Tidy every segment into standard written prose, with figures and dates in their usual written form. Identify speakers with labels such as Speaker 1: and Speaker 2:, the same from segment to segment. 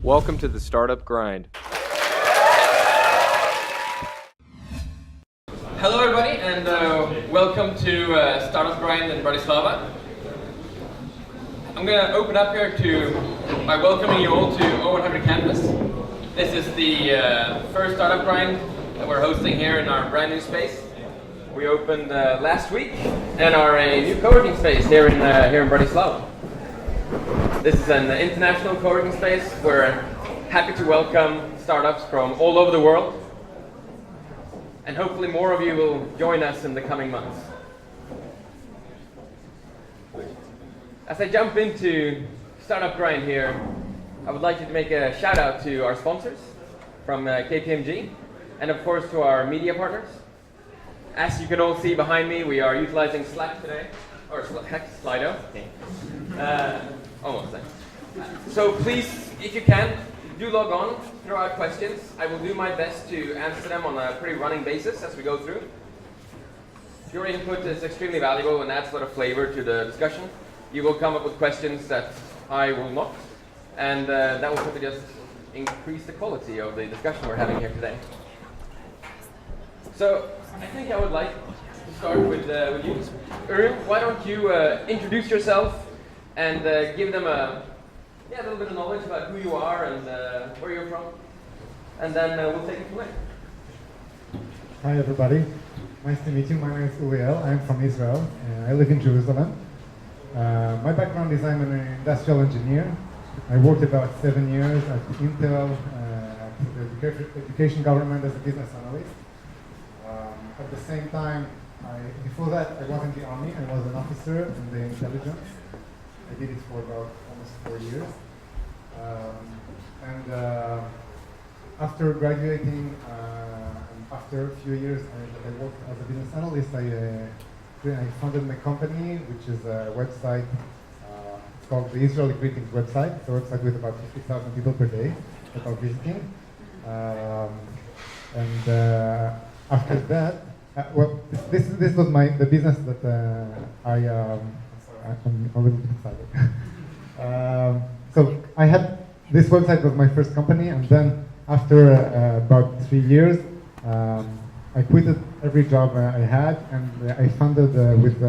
Speaker 1: Welcome to the Startup Grind.
Speaker 2: Hello everybody, and welcome to Startup Grind in Bratislava. I'm going to open up here by welcoming you all to O100 Campus. This is the first Startup Grind that we're hosting here in our brand new space. We opened last week and are a new co-working space here in Bratislava. This is an international co-working space. We're happy to welcome startups from all over the world. And hopefully more of you will join us in the coming months. As I jump into Startup Grind here, I would like to make a shout out to our sponsors from KPMG, and of course to our media partners. As you can all see behind me, we are utilizing Slack today, or Slido. Almost there. So please, if you can, do log on, throw out questions. I will do my best to answer them on a pretty running basis as we go through. Your input is extremely valuable and adds a lot of flavor to the discussion. You will come up with questions that I will not, and that will probably just increase the quality of the discussion we're having here today. So I think I would like to start with you. Uriel, why don't you introduce yourself and give them a little bit of knowledge about who you are and where you're from, and then we'll take it from there.
Speaker 3: Hi everybody, nice to meet you. My name is Uriel. I'm from Israel. I live in Jerusalem. My background is I'm an industrial engineer. I worked about 7 years at Intel, the education government as a business analyst. At the same time, before that, I was in the army. I was an officer in the intelligence. I did it for about almost 4 years. After graduating, after a few years, I worked as a business analyst. I founded my company, which is a website. It's called the Israeli Greetings website. It's a website with about 50,000 people per day that are visiting. After that, this was the business that I'm a little bit excited. So I had this website was my first company, and then after about 3 years, I quitted every job I had, and I funded with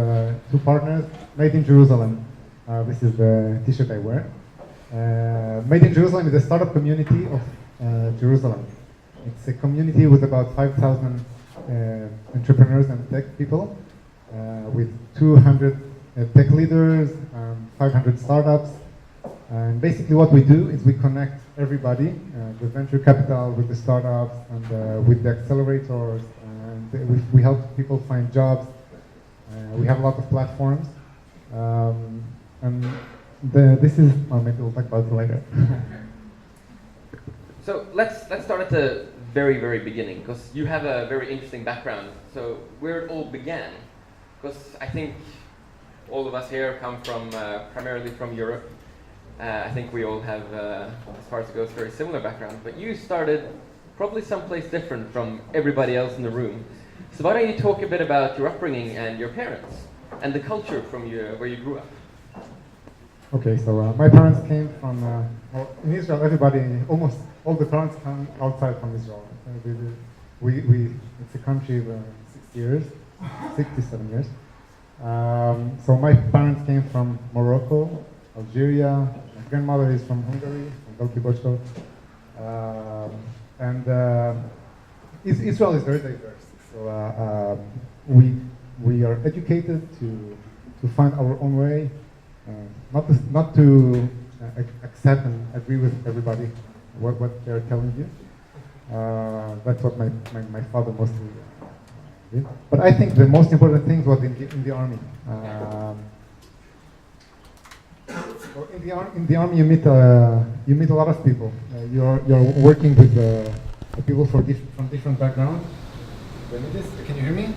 Speaker 3: 2 partners MadeInJLM. This is the T-shirt I wear. MadeInJLM is a startup community of Jerusalem. It's a community with about 5,000 entrepreneurs and tech people, with 200 tech leaders, 500 startups. And basically what we do is we connect everybody, the venture capital with the startups and with the accelerators, and we help people find jobs. We have a lot of platforms. This is, maybe we'll talk about it later.
Speaker 2: So let's start at the very, very beginning, because you have a very interesting background. So where it all began, because I think all of us here come from primarily from Europe. I think we all have, as far as it goes, very similar background. But you started probably someplace different from everybody else in the room. So why don't you talk a bit about your upbringing and your parents and the culture from where you grew up?
Speaker 3: Okay, so my parents came from, in Israel, almost all the parents come outside from Israel. It's a country of 67 years. So my parents came from Morocco, Algeria. My grandmother is from Hungary, from Galki Bochko. Israel is very diverse. So we are educated to find our own way, not to accept and agree with everybody what they're telling you. That's what my father mostly did. But I think the most important thing was in the army. In the army, you meet a lot of people. You're working with people from different backgrounds. Can you hear me?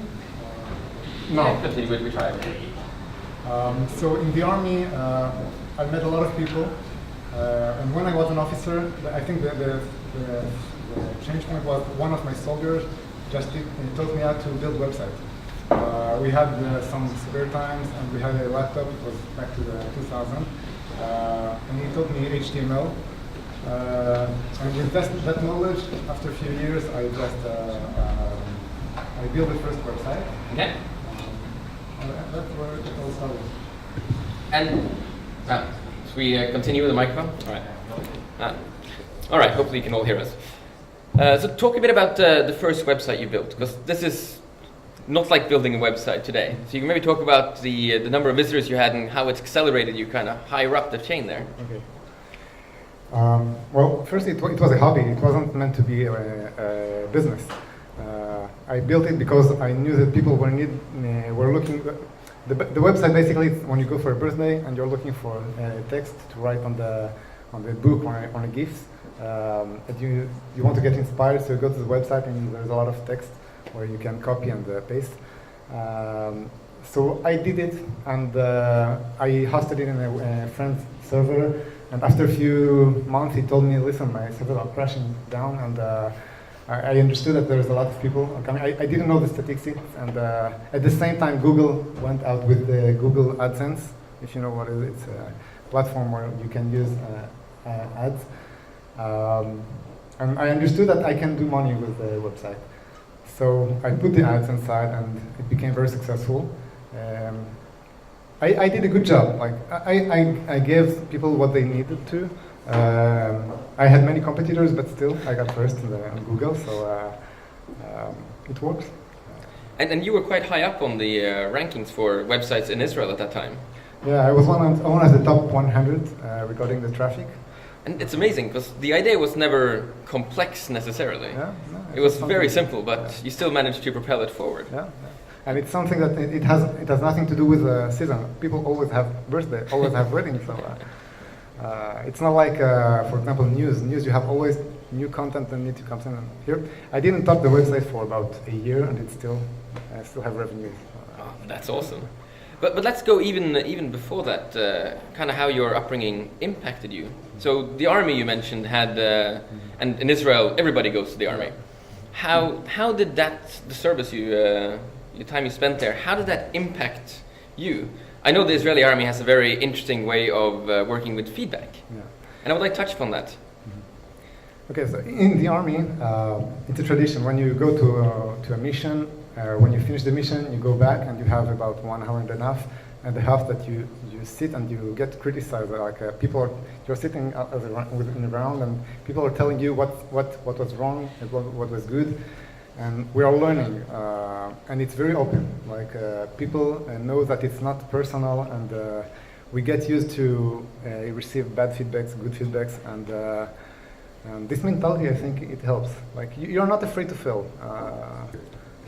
Speaker 2: No. Yeah, we tried.
Speaker 3: So in the army, I met a lot of people, and when I was an officer, I think the change point was one of my soldiers he taught me how to build websites. We had some spare times, and we had a laptop. It was back to the 2000. And he taught me HTML. and with that knowledge, after a few years, I just I built the first website.
Speaker 2: Okay.
Speaker 3: That's where it all started.
Speaker 2: And should we continue with the microphone? All right. All right. Hopefully you can all hear us. So talk a bit about the first website you built, because this is not like building a website today. So you can maybe talk about the number of visitors you had and how it's accelerated you kind of higher up the chain there.
Speaker 3: Okay. Well, first it was a hobby. It wasn't meant to be a business. I built it because I knew that people were looking. The website basically is when you go for a birthday and you're looking for text to write on the book or on a gift. And you want to get inspired, so you go to the website and there's a lot of text where you can copy and paste. So I did it, and I hosted it in a friend's server. And after a few months, he told me, "Listen, my servers are crashing down," and I understood that there's a lot of people coming. I didn't know the statistics, and at the same time, Google went out with the Google AdSense. If you know what it is, it's a platform where you can use ads. And I understood that I can do money with the website. So I put the ads inside, and it became very successful. I did a good job. Like I gave people what they needed to. I had many competitors, but still I got first on Google, so it works.
Speaker 2: And you were quite high up on the rankings for websites in Israel at that time.
Speaker 3: Yeah, I was one of the top 100 regarding the traffic.
Speaker 2: And it's amazing, because the idea was never complex necessarily.
Speaker 3: Yeah, no,
Speaker 2: it was very simple, but you still managed to propel it forward.
Speaker 3: Yeah. And it's something that it has nothing to do with the season. People always have birthday, always have weddings. So it's not like, for example, news. News, you have always new content that need to come in here. I didn't top the website for about a year, and I still have revenue.
Speaker 2: Oh, that's awesome. But let's go even before that. Kind of how your upbringing impacted you. So the army you mentioned had, and in Israel everybody goes to the army. How did the service the time you spent there, how did that impact you? I know the Israeli army has a very interesting way of working with feedback, and I would like to touch upon that.
Speaker 3: Mm-hmm. Okay, so in the army, it's a tradition. When you go to a mission, when you finish the mission, you go back and you have about 1 hour and a half, and the half that you sit and you get criticized. Like you're sitting in the ground, and people are telling you what was wrong and what was good. And we are learning, and it's very open. Like people know that it's not personal, and we get used to receive bad feedbacks, good feedbacks, and this mentality, I think, it helps. Like you're not afraid to fail.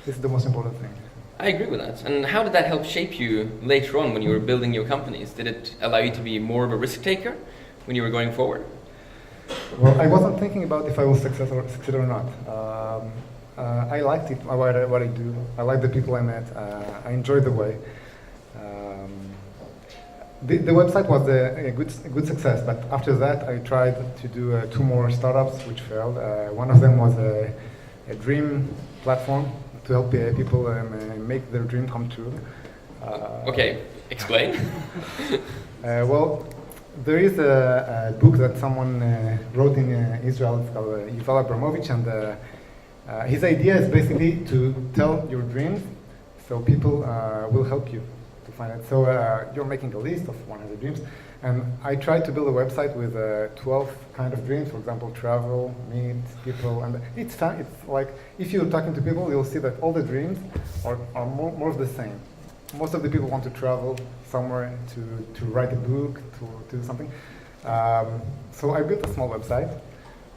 Speaker 3: This is the most important thing.
Speaker 2: I agree with that. And how did that help shape you later on when you were building your companies? Did it allow you to be more of a risk taker when you were going forward?
Speaker 3: Well, I wasn't thinking about if I will succeed or not. I liked it, what I do. I like the people I met. I enjoyed the way. The website was a good success, but after that I tried to do 2 more startups which failed. One of them was a dream platform to help people make their dream come true.
Speaker 2: Okay, explain.
Speaker 3: Well, there is a book that someone wrote in Israel. It's called Uriel Shuraki, and his idea is basically to tell your dreams, so people will help you to find it. So you're making a list of 100 dreams, and I tried to build a website with 12 kind of dreams. For example, travel, meet people, and it's fun. It's like if you're talking to people, you'll see that all the dreams are more of the same. Most of the people want to travel somewhere, to write a book, to do something. So I built a small website,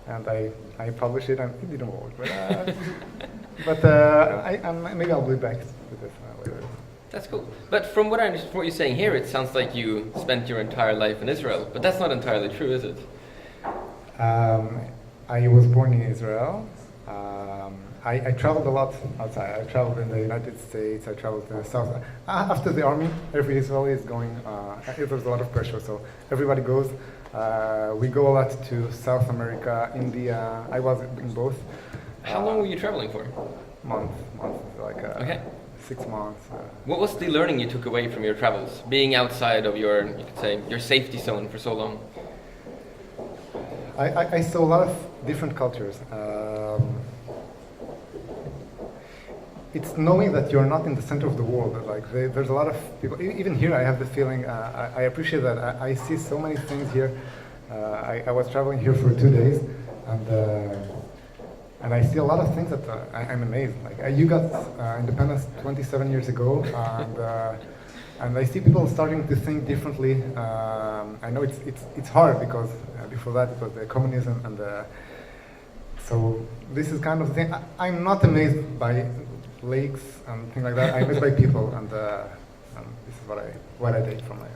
Speaker 3: and I published it, and it didn't work. But maybe I'll be back with this later.
Speaker 2: That's cool. But from what I understand, what you're saying here, it sounds like you spent your entire life in Israel. But that's not entirely true, is it?
Speaker 3: I was born in Israel. I traveled a lot outside. I traveled in the United States. I traveled in the South. After the army, every Israeli is going. There's a lot of pressure, so everybody goes. We go a lot to South America, India. I was in both.
Speaker 2: How long were you traveling for?
Speaker 3: Month, like
Speaker 2: okay.
Speaker 3: 6 months.
Speaker 2: What was the learning you took away from your travels, being outside of your, you could say, your safety zone for so long?
Speaker 4: I saw a lot of different cultures. It's knowing that you're not in the center of the world. Like there's a lot of people. Even here, I have the feeling. I appreciate that. I see so many things here. I was traveling here for 2 days, and I see a lot of things that I'm amazed. Like you got independence 27 years ago, and I see people starting to think differently. I know it's hard because before that it was the communism and so this is kind of the thing. I'm not amazed by lakes and things like that. I'm amazed by people, and this is what I take from my.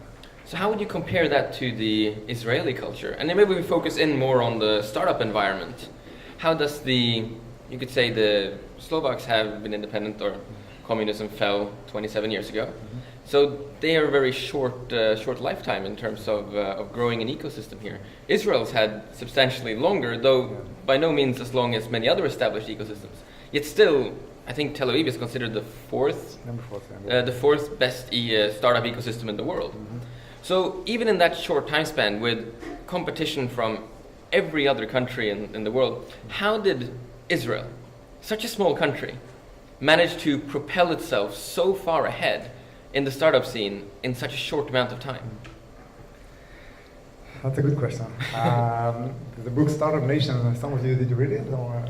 Speaker 2: So how would you compare that to the Israeli culture? And then maybe we focus in more on the startup environment. How does you could say the Slovaks have been independent, or communism fell 27 years ago. Mm-hmm. So they are a very short lifetime in terms of growing an ecosystem here. Israel's had substantially longer, though by no means as long as many other established ecosystems. Yet still, I think Tel Aviv is considered the fourth best startup ecosystem in the world. Mm-hmm. So even in that short time span, with competition from every other country in the world, how did Israel, such a small country, manage to propel itself so far ahead in the startup scene in such a short amount of time?
Speaker 4: That's a good question. The book Startup Nation, some of you, did you read it? Or,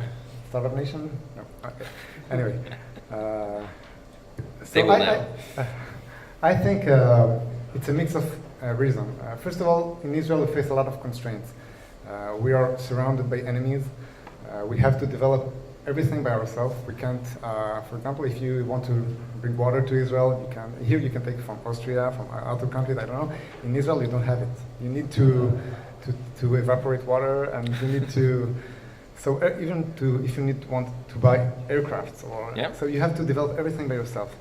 Speaker 4: Startup Nation? No. Okay. Anyway. I think it's a mix of reasons. First of all, in Israel we face a lot of constraints. We are surrounded by enemies. We have to develop everything by ourselves. We can't, for example, if you want to bring water to Israel, you can take it from Austria, from other countries, I don't know. In Israel, you don't have it. You need to evaporate water, and you need to, so even if you want to buy aircrafts, so you have to develop everything by yourself.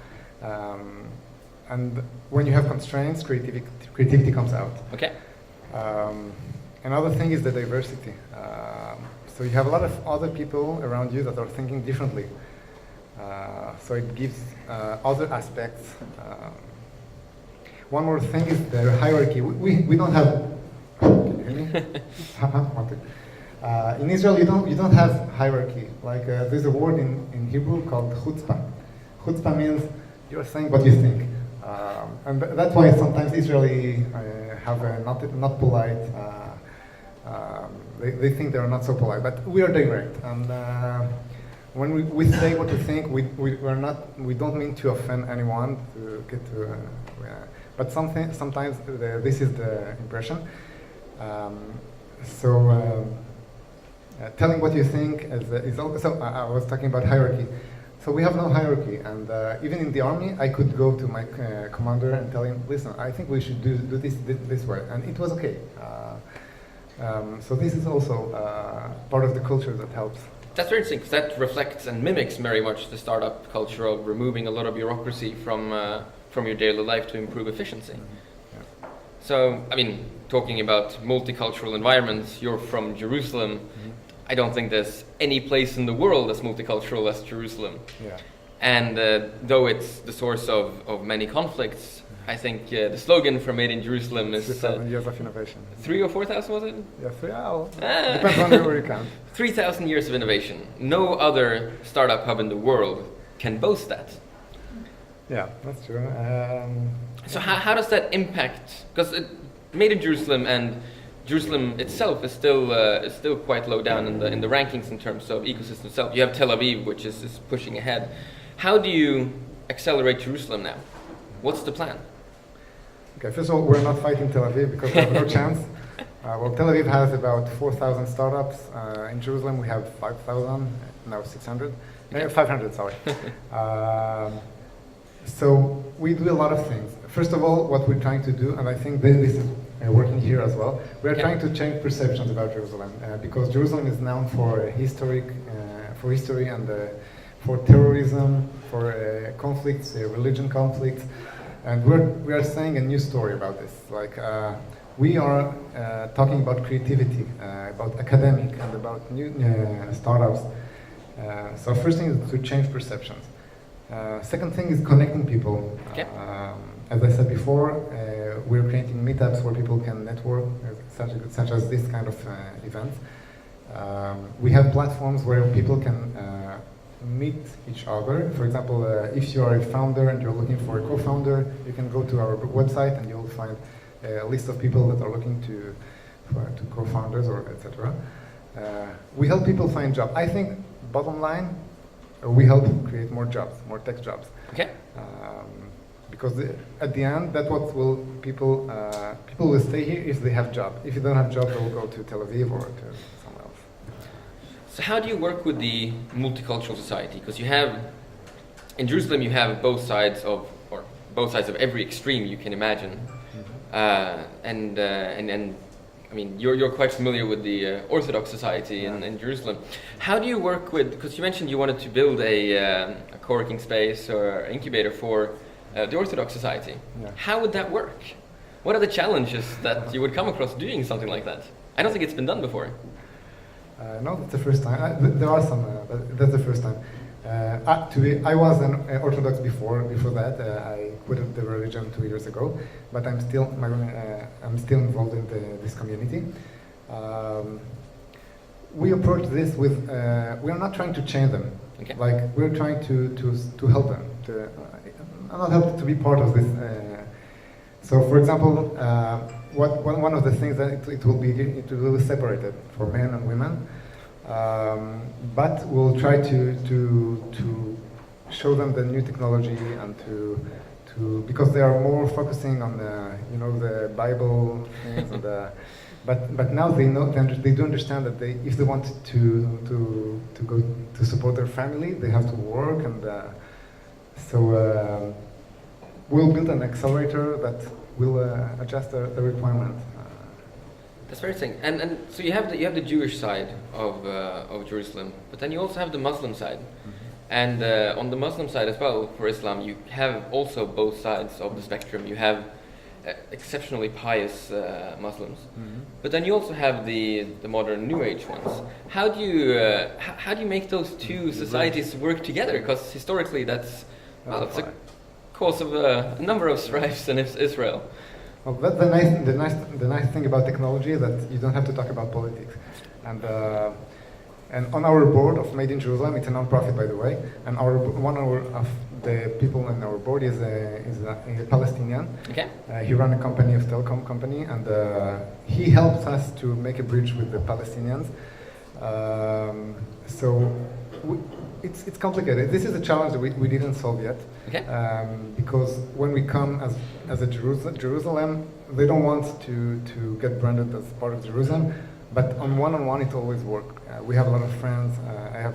Speaker 4: And when you have constraints, creativity comes out.
Speaker 2: Okay.
Speaker 4: Another thing is the diversity. So you have a lot of other people around you that are thinking differently. So it gives other aspects. One more thing is the hierarchy. We don't have. Can you hear me? In Israel, you don't have hierarchy. Like there's a word in Hebrew called chutzpah. Chutzpah means you're saying what you think, and that's why sometimes Israeli have a not polite. They think they're not so polite, but we are direct. And when we say what we think, we don't mean to offend anyone. But sometimes this is the impression. Telling what you think is also. I was talking about hierarchy. So we have no hierarchy, and even in the army, I could go to my commander and tell him, "Listen, I think we should do this way," and it was okay. So this is also part of the culture that helps.
Speaker 2: That's very interesting, because that reflects and mimics very much the startup culture of removing a lot of bureaucracy from your daily life to improve efficiency.
Speaker 4: Yeah.
Speaker 2: So, I mean, talking about multicultural environments, you're from Jerusalem. Mm-hmm. I don't think there's any place in the world as multicultural as Jerusalem.
Speaker 4: Yeah.
Speaker 2: And though it's the source of many conflicts, I think the slogan for Made in Jerusalem is
Speaker 4: 3,000 years of innovation.
Speaker 2: 3,000 or 4,000 was it?
Speaker 4: Yeah, depends on where you count.
Speaker 2: 3,000 years of innovation. No other startup hub in the world can boast that.
Speaker 4: Yeah, that's true.
Speaker 2: So how does that impact? Because Made in Jerusalem and Jerusalem itself is still quite low down in the rankings in terms of ecosystem itself. You have Tel Aviv, which is pushing ahead. How do you accelerate Jerusalem now? What's the plan?
Speaker 4: Okay, first of all, we're not fighting Tel Aviv because we have no chance. Well, Tel Aviv has about 4,000 startups. In Jerusalem, we have 5,000, now 600. 500, sorry. So we do a lot of things. First of all, what we're trying to do, and I think this is working here as well, we're trying to change perceptions about Jerusalem because Jerusalem is known for history and for terrorism, for conflicts, religion conflicts, and we are saying a new story about this. Like we are talking about creativity, about academic, and about new startups. So first thing is to change perceptions. Second thing is connecting people.
Speaker 2: Okay.
Speaker 4: As I said before, we're creating meetups where people can network, such as this kind of events. We have platforms where people can meet each other. For example, if you are a founder and you're looking for a co-founder, you can go to our website and you'll find a list of people that are looking to co-founders or etc. We help people find jobs. I think, bottom line, we help create more jobs, more tech jobs.
Speaker 2: Okay.
Speaker 4: Because at the end, that's what will people will stay here if they have job. If you don't have job, they will go to Tel Aviv or to somewhere else.
Speaker 2: So how do you work with the multicultural society? Because you have, in Jerusalem, you have both sides of every extreme you can imagine. And I mean, you're quite familiar with the Orthodox society in Jerusalem. How do you work with, because you mentioned you wanted to build a co-working space or incubator for the Orthodox society.
Speaker 4: Yeah.
Speaker 2: How would that work? What are the challenges that you would come across doing something like that? I don't think it's been done before.
Speaker 4: No, that's the first time. There are some, but that's the first time. I was an Orthodox before that. I quit the religion 2 years ago, but I'm still involved in this community. We approach this with we are not trying to change them.
Speaker 2: Okay.
Speaker 4: Like we're trying to help them, not help to be part of this. So, for example, one of the things that it will be separated for men and women. But we'll try to show them the new technology and to because they are more focusing on the Bible things and but now they do understand that if they want to go to support their family, they have to work, and so we'll build an accelerator that will adjust the requirement.
Speaker 2: That's very interesting. And so you have the Jewish side of Jerusalem, but then you also have the Muslim side. And on the Muslim side as well, for Islam, you have also both sides of the spectrum. You have exceptionally pious Muslims, but then you also have the modern New Age ones. How do you make those two societies work together? Because historically, it's a cause of a number of strifes in Israel.
Speaker 4: Well, that's the nice thing about technology is that you don't have to talk about politics. And on our board of Made in Jerusalem, it's a non-profit, by the way, and one of the people in our board is a Palestinian.
Speaker 2: Okay.
Speaker 4: He runs a company, a telecom company, and he helps us to make a bridge with the Palestinians. It's complicated. This is a challenge that we didn't solve yet.
Speaker 2: Okay.
Speaker 4: Because when we come as a Jerusalem, they don't want to get branded as part of Jerusalem. But on one-on-one, it always works. We have a lot of friends.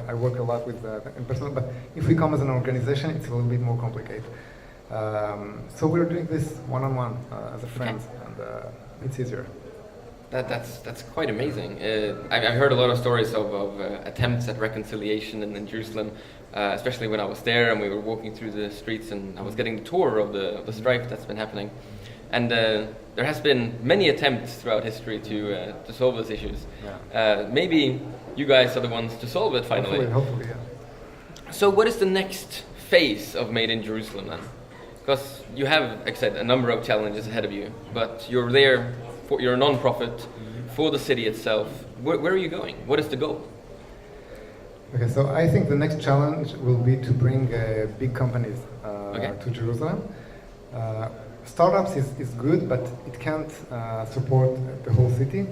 Speaker 4: I work a lot with in person. But if we come as an organization, it's a little bit more complicated. So we're doing this one-on-one as a friends, and it's easier.
Speaker 2: That's quite amazing. I've heard a lot of stories of attempts at reconciliation in Jerusalem, especially when I was there and we were walking through the streets and I was getting the tour of the strife that's been happening. And there has been many attempts throughout history to solve those issues. Yeah. Maybe you guys are the ones to solve it finally.
Speaker 4: Hopefully, yeah.
Speaker 2: So what is the next phase of Made in Jerusalem then? Because you have, like I said, a number of challenges ahead of you, but you're there. You're a non-profit for the city itself. Where are you going? What is the goal?
Speaker 4: Okay, so I think the next challenge will be to bring big companies to Jerusalem. Startups is good, but it can't support the whole city.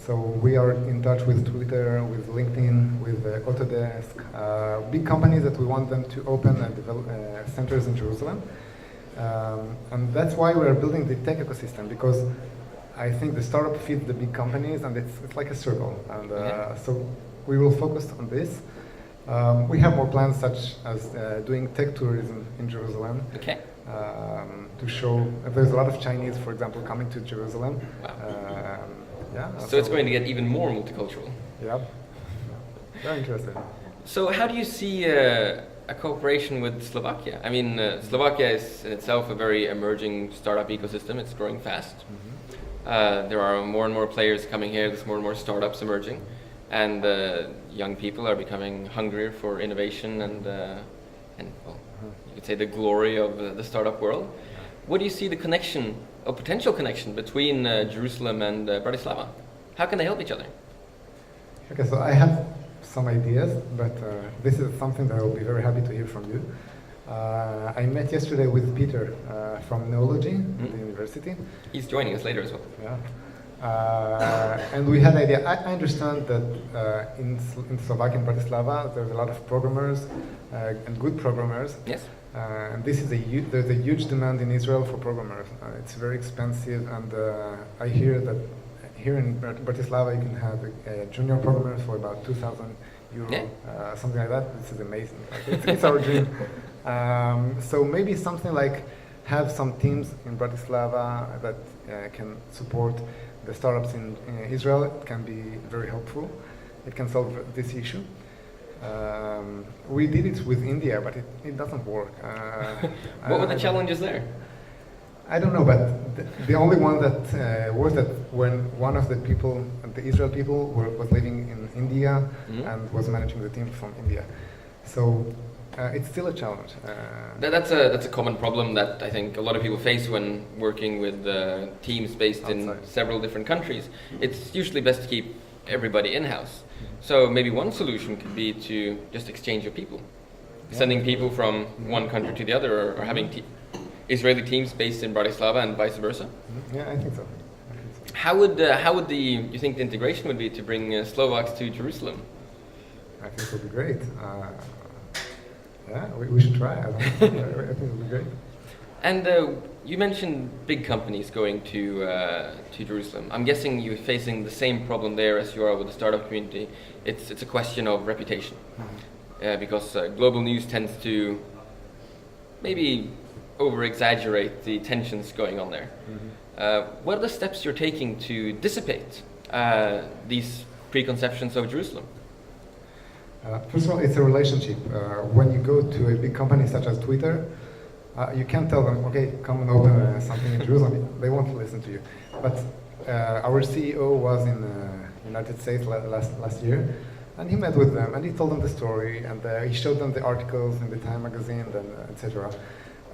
Speaker 4: So we are in touch with Twitter, with LinkedIn, with Autodesk, big companies that we want them to open and develop centers in Jerusalem. And that's why we are building the tech ecosystem, because I think the startup feeds the big companies, and it's like a circle. And so we will focus on this. We have more plans, such as doing tech tourism in Jerusalem.
Speaker 2: Okay.
Speaker 4: To show there's a lot of Chinese, for example, coming to Jerusalem.
Speaker 2: Wow.
Speaker 4: Yeah.
Speaker 2: So it's going to get even more multicultural.
Speaker 4: Yep. Very interesting.
Speaker 2: So how do you see a cooperation with Slovakia? I mean, Slovakia is in itself a very emerging startup ecosystem. It's growing fast. There are more and more players coming here. There's more and more startups emerging, and young people are becoming hungrier for innovation and well, you could say the glory of the startup world. What do you see the connection a potential connection between Jerusalem and Bratislava. How can they help each other?
Speaker 4: Okay, so I have some ideas, but this is something that I will be very happy to hear from you. I met yesterday with Peter from Neology at the university.
Speaker 2: He's joining us later as well.
Speaker 4: Yeah. And we had an idea. I understand that in Slovakia and Bratislava, there's a lot of programmers and good programmers.
Speaker 2: Yes.
Speaker 4: And this is there's a huge demand in Israel for programmers. It's very expensive, and I hear that here in Bratislava you can have a junior programmer for about 2,000 euro, something like that. This is amazing. It's our dream. So maybe something like have some teams in Bratislava that can support the startups in Israel. It can be very helpful. It can solve this issue. We did it with India, but it doesn't work.
Speaker 2: What were the challenges there?
Speaker 4: I don't know, but the only one that was that when one of the people, the Israel people, was living in India and was managing the team from India. So it's still a challenge.
Speaker 2: That's a common problem that I think a lot of people face when working with teams based in several different countries. It's usually best to keep everybody in-house. So maybe one solution could be to just exchange your people, sending people from one country to the other, or having Israeli teams based in Bratislava and vice versa.
Speaker 4: Yeah, I think so.
Speaker 2: How would you think the integration would be to bring Slovaks to Jerusalem?
Speaker 4: I think it would be great. Yeah, we should try. I think it would be great.
Speaker 2: And you mentioned big companies going to Jerusalem. I'm guessing you're facing the same problem there as you are with the startup community. It's a question of reputation, because global news tends to maybe over-exaggerate the tensions going on there. What are the steps you're taking to dissipate these preconceptions of Jerusalem?
Speaker 4: First of all, it's a relationship. When you go to a big company such as Twitter, you can't tell them, okay, come and open something in Jerusalem. They won't listen to you. But our CEO was in United States last year, and he met with them, and he told them the story, and he showed them the articles in the Time magazine, and etc.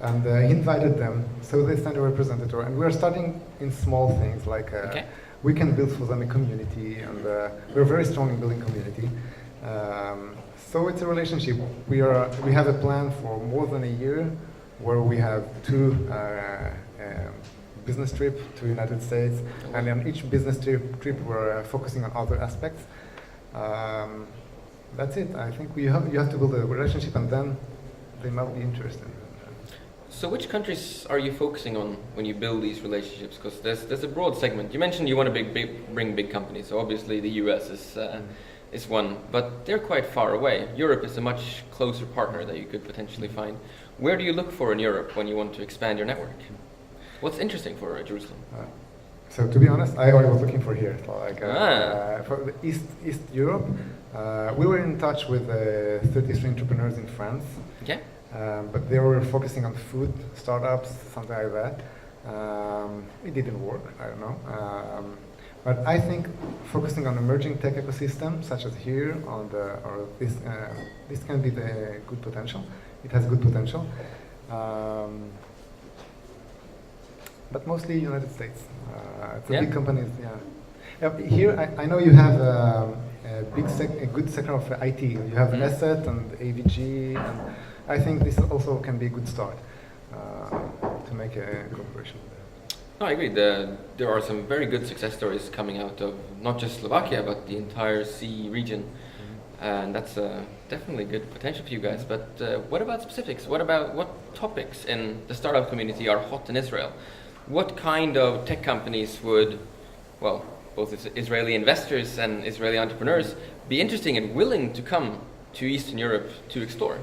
Speaker 4: And he invited them, so they sent a representative, and we are starting in small things, like we can build for them a community, and we're very strong in building community. So it's a relationship. We have a plan for more than a year, where we have 2 business trips to United States, and on each business trip we're focusing on other aspects. That's it. I think you have to build a relationship, and then they might be interested.
Speaker 2: So which countries are you focusing on when you build these relationships? Because there's a broad segment. You mentioned you want to bring big companies, so obviously the US is one, but they're quite far away. Europe is a much closer partner that you could potentially find. Where do you look for in Europe when you want to expand your network? What's interesting for Jerusalem?
Speaker 4: So to be honest, I was looking for here, like for the East Europe. We were in touch with 33 entrepreneurs in France.
Speaker 2: Okay.
Speaker 4: But they were focusing on food startups, something like that. It didn't work. I don't know. But I think focusing on emerging tech ecosystem, such as here, this can be the good potential. It has good potential. But mostly United States. It's a big companies. Yeah. Here, I know you have a good sector of IT. You have Asset and AVG, and I think this also can be a good start to make a cooperation.
Speaker 2: No, I agree. There are some very good success stories coming out of not just Slovakia, but the entire CE region. And that's definitely good potential for you guys. But what about specifics? What topics in the startup community are hot in Israel? What kind of tech companies would, well, both Israeli investors and Israeli entrepreneurs be interesting and willing to come to Eastern Europe to explore?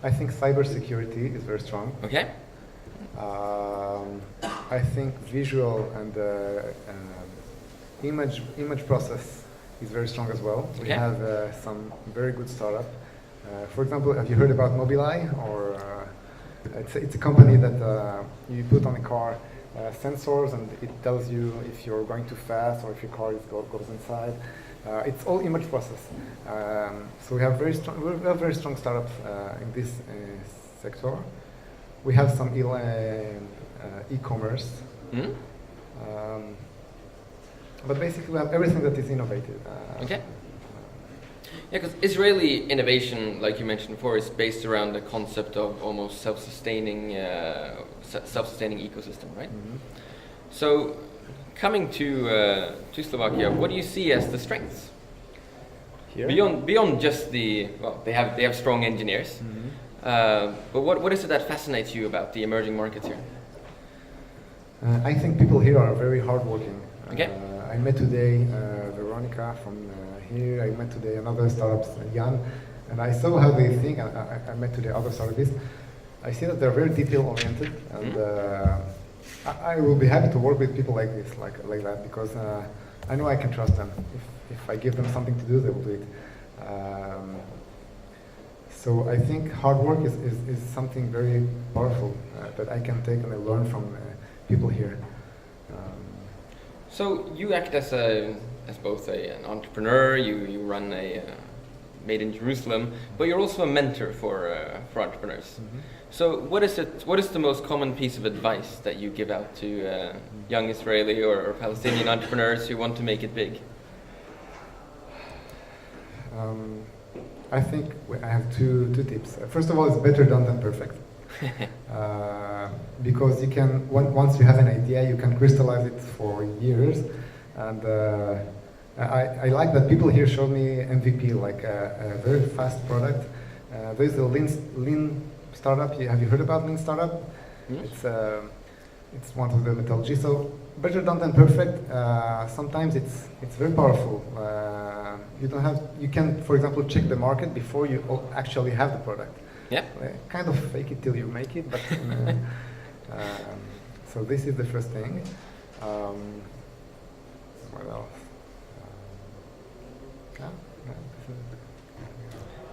Speaker 4: I think cybersecurity is very strong.
Speaker 2: Okay.
Speaker 4: I think visual and image process is very strong as well. We have some very good startup. For example, have you heard about Mobileye? Or it's a company that you put on a car sensors, and it tells you if you're going too fast or if your car goes inside. It's all image process. So we have very strong startups in this sector. we have some e-commerce.
Speaker 2: Hmm?
Speaker 4: But basically we have everything that is innovative.
Speaker 2: Okay. Yeah, because Israeli innovation, like you mentioned before, is based around the concept of almost self-sustaining ecosystem, right?
Speaker 4: Mhm.
Speaker 2: So, coming to Slovakia, what do you see as the strengths?
Speaker 4: Here?
Speaker 2: Beyond just they have strong engineers, but what is it that fascinates you about the emerging markets here?
Speaker 4: I think people here are very hardworking.
Speaker 2: Okay.
Speaker 4: I met today Veronica from here. I met today another startups, Jan, and I saw how they think. I met today other startups. I see that they're very detail-oriented, and I will be happy to work with people like this, like that, because I know I can trust them. If I give them something to do, they will do it. So I think hard work is something very powerful that I can take and I learn from people here.
Speaker 2: So you act as both an entrepreneur. You run a Made in Jerusalem, but you're also a mentor for entrepreneurs. So what is the most common piece of advice that you give out to young Israeli or Palestinian entrepreneurs who want to make it big?
Speaker 4: I think I have two tips. First of all, it's better done than perfect. Because you can, once you have an idea, you can crystallize it for years. And I like that people here showed me MVP, like a very fast product. There's a lean startup. Have you heard about lean startup? Mm-hmm. It's one of the methodology. So better done than perfect. Sometimes it's very powerful. You can, for example, check the market before you actually have the product.
Speaker 2: Yeah.
Speaker 4: Kind of fake it till you make it, but so this is the first thing. What else?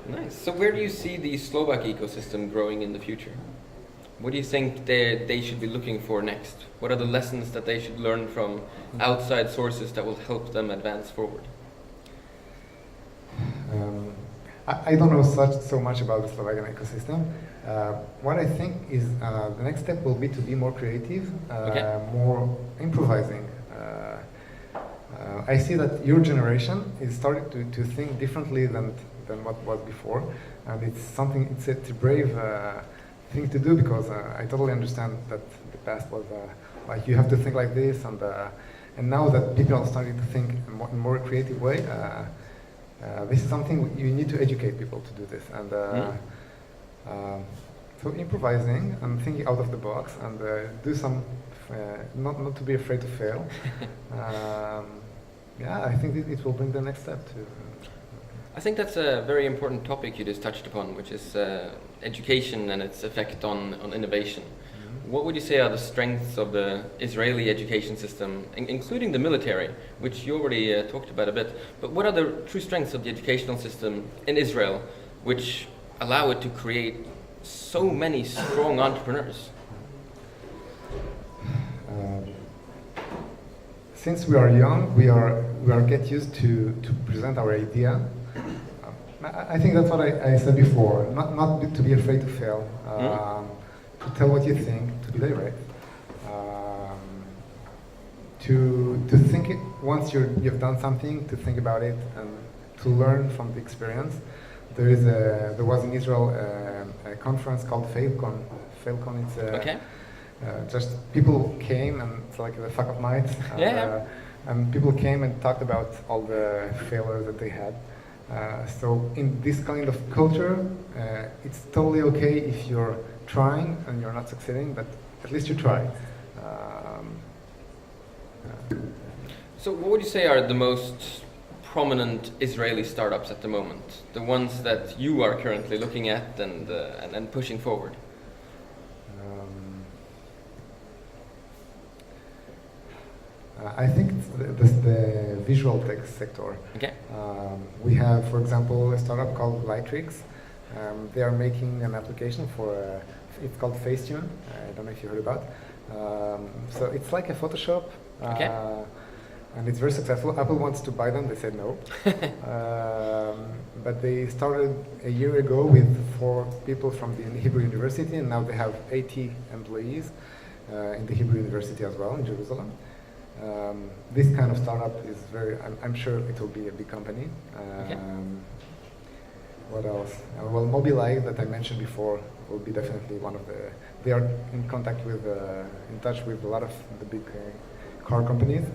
Speaker 2: Nice. So where do you see the Slovak ecosystem growing in the future? What do you think they should be looking for next? What are the lessons that they should learn from outside sources that will help them advance forward?
Speaker 4: I don't know so much about the Slovakian ecosystem. What I think is the next step will be to be more creative, more improvising. I see that your generation is starting to think differently than what was before, and it's a brave thing to do, because I totally understand that the past was like you have to think like this, and now that people are starting to think in a more creative way. This is something you need to educate people to do this, and so improvising and thinking out of the box, and do some not to be afraid to fail. I think it will bring the next step to.
Speaker 2: I think that's a very important topic you just touched upon, which is education and its effect on innovation. What would you say are the strengths of the Israeli education system, including the military, which you already talked about a bit, but what are the true strengths of the educational system in Israel which allow it to create so many strong entrepreneurs?
Speaker 4: Since we are young, we are get used to present our idea. I think that's what I said before, not to be afraid to fail. To tell what you think, to be direct, to think it once you've done something, to think about it and to learn from the experience. There was in Israel a conference called Failcon. Failcon, it's just people came, and it's like the fuck up night. And people came and talked about all the failures that they had. So in this kind of culture, it's totally okay if you're trying and you're not succeeding, but at least you try.
Speaker 2: So what would you say are the most prominent Israeli startups at the moment? The ones that you are currently looking at and pushing forward?
Speaker 4: I think it's the visual tech sector.
Speaker 2: Okay.
Speaker 4: We have, for example, a startup called Lightrix. They are making an application for, it's called Facetune. I don't know if you heard about. So it's like a Photoshop.
Speaker 2: Okay.
Speaker 4: and it's very successful. Apple wants to buy them, they said no. But they started a year ago with 4 people from the Hebrew University, and now they have 80 employees in the Hebrew University as well in Jerusalem. This kind of startup is I'm sure it will be a big company.
Speaker 2: Okay.
Speaker 4: What else? Well, Mobileye that I mentioned before will be definitely one of they are in contact with, in touch with a lot of the big car companies. This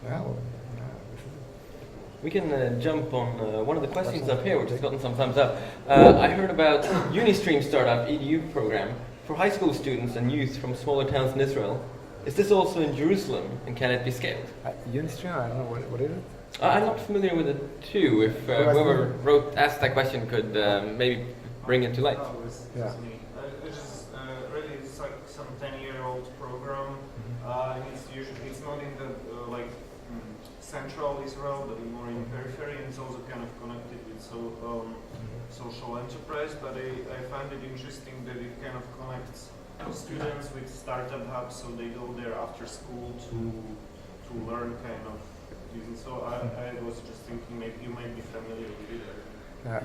Speaker 4: is it.
Speaker 2: We can jump on one of the questions up here, which has gotten some thumbs up. I heard about Unistream Startup EDU program for high school students and youth from smaller towns in Israel. Is this also in Jerusalem, and can it be scaled?
Speaker 4: Unistream, I don't know, what is it?
Speaker 2: I'm not familiar with it too. If whoever asked that question could maybe bring it to light.
Speaker 4: Yeah.
Speaker 5: Which is really it's like some 10-year-old program. It's not in the central Israel, but more in periphery, and it's also kind of connected with social enterprise. But I find it interesting that it kind of connects students with startup hubs, so they go there after school to learn kind of. So I was just thinking maybe you might be familiar with it.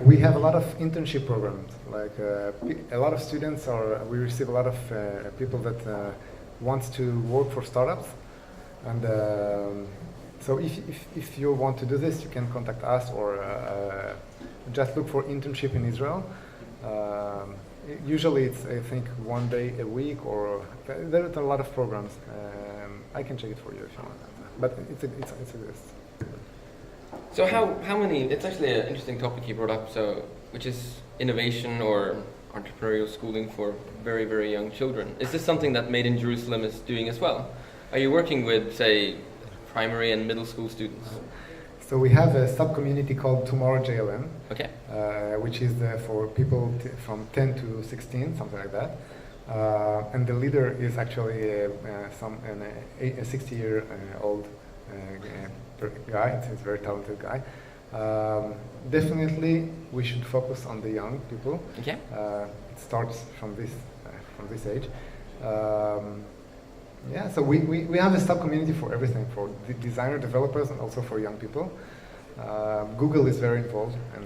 Speaker 4: We have a lot of internship programs. Like a lot of students we receive a lot of people that wants to work for startups, and so if you want to do this, you can contact us or just look for internship in Israel. Usually it's I think 1 day a week, or there are a lot of programs. I can check it for you if you want. But it exists.
Speaker 2: So how many? It's actually an interesting topic you brought up. So which is innovation or entrepreneurial schooling for very, very young children. Is this something that Made in Jerusalem is doing as well? Are you working with, say, primary and middle school students?
Speaker 4: So we have a sub-community called TomorrowJLM,
Speaker 2: Okay.
Speaker 4: which is for people from 10 to 16, something like that. And the leader is actually a 60-year-old guy. He's a very talented guy. Definitely, we should focus on the young people.
Speaker 2: Okay.
Speaker 4: It starts from this age. Yeah, so we have a sub-community for everything, for the designer, developers, and also for young people. Google is very involved in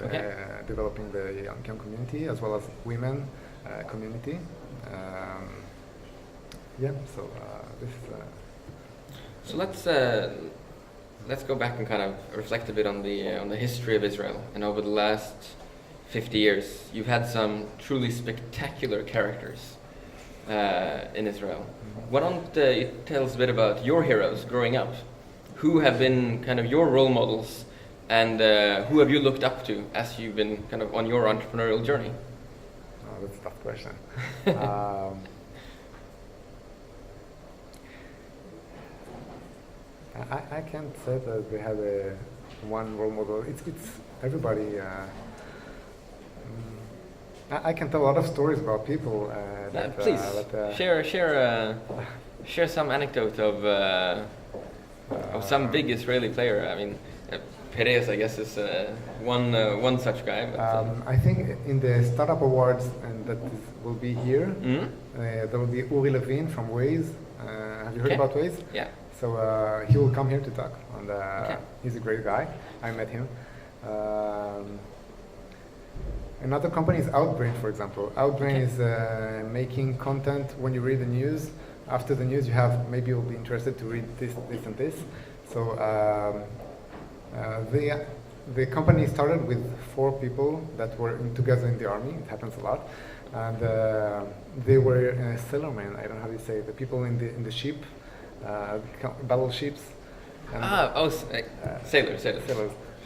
Speaker 4: developing the young community, as well as women community. Yeah, so this is...
Speaker 2: So let's go back and kind of reflect a bit on the history of Israel. And over the last 50 years, you've had some truly spectacular characters in Israel. Why don't you tell us a bit about your heroes growing up? Who have been kind of your role models, and who have you looked up to as you've been kind of on your entrepreneurial journey?
Speaker 4: Oh, that's a tough question. I can't say that they have one role model. It's everybody. I can tell a lot of stories about people.
Speaker 2: Please share some anecdote of some big Israeli player. I mean, Perez, I guess, is one such guy. But,
Speaker 4: I think in the Startup Awards, and will be here, there will be Uriel Shuraki from Waze. Have you heard about Waze?
Speaker 2: Yeah.
Speaker 4: So he will come here to talk, and he's a great guy. I met him. Another company is Outbrain, for example. Outbrain is making content. When you read the news, after the news, maybe you'll be interested to read this, and this. So the company started with 4 people that were together in the army. It happens a lot, and they were sailormen. I don't know how you say it. The people in the ship, battleships.
Speaker 2: Sailors.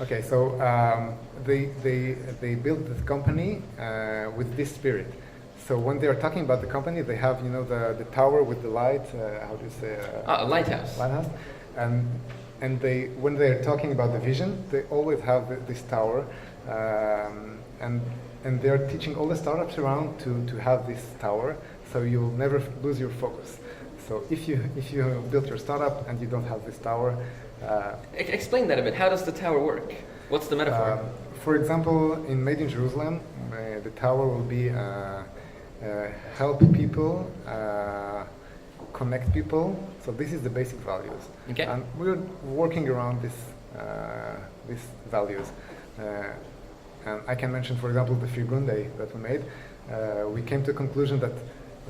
Speaker 4: Okay, so they built this company with this spirit. So when they are talking about the company, they have the tower with the light. How do you say?
Speaker 2: A lighthouse.
Speaker 4: Lighthouse, and when they are talking about the vision, they always have this tower, and they are teaching all the startups around to have this tower, so you'll never lose your focus. So if you build your startup and you don't have this tower.
Speaker 2: Explain that a bit. How does the tower work? What's the metaphor?
Speaker 4: For example, in Made in Jerusalem, the tower will be help people connect people. So this is the basic values.
Speaker 2: Okay.
Speaker 4: And we're working around these values. And I can mention, for example, the Fyrgrunde that we made. We came to a conclusion that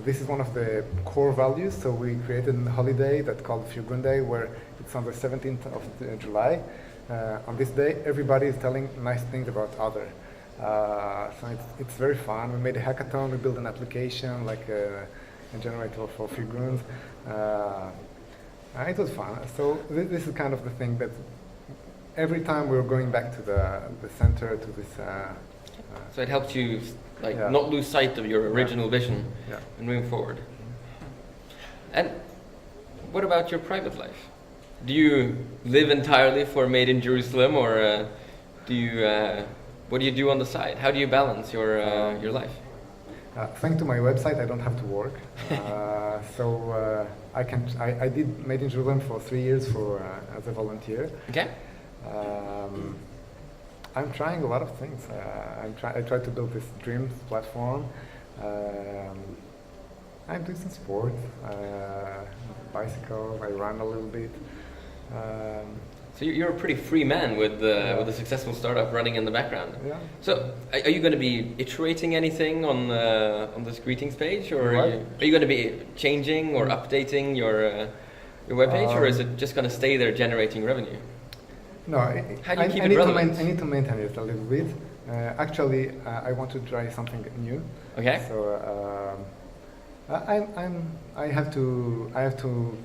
Speaker 4: this is one of the core values, so we created a holiday that's called Fyrgrunde, where it's on the 17th of July. On this day, everybody is telling nice things about other. So it's very fun. We made a hackathon, we built an application, like a generator for Fyrgrunds. It was fun. So this is kind of the thing that every time we were going back to the center, to this...
Speaker 2: So it helps you not lose sight of your original vision and moving forward. And what about your private life? Do you live entirely for Made in Jerusalem, or what do you do on the side? How do you balance your life?
Speaker 4: Thanks to my website, I don't have to work. So I did Made in Jerusalem for 3 years as a volunteer.
Speaker 2: Okay.
Speaker 4: I'm trying a lot of things. I try to build this dreams platform. I'm doing some sport, bicycle. I run a little bit.
Speaker 2: So you're a pretty free man with a successful startup running in the background.
Speaker 4: Yeah.
Speaker 2: So are you going to be iterating anything on this greetings page, or
Speaker 4: What?
Speaker 2: are you going to be changing or updating your webpage, or is it just going to stay there generating revenue?
Speaker 4: No,
Speaker 2: How do you keep it relevant?
Speaker 4: I need to maintain it a little bit. Actually, I want to try something new.
Speaker 2: Okay.
Speaker 4: So I have to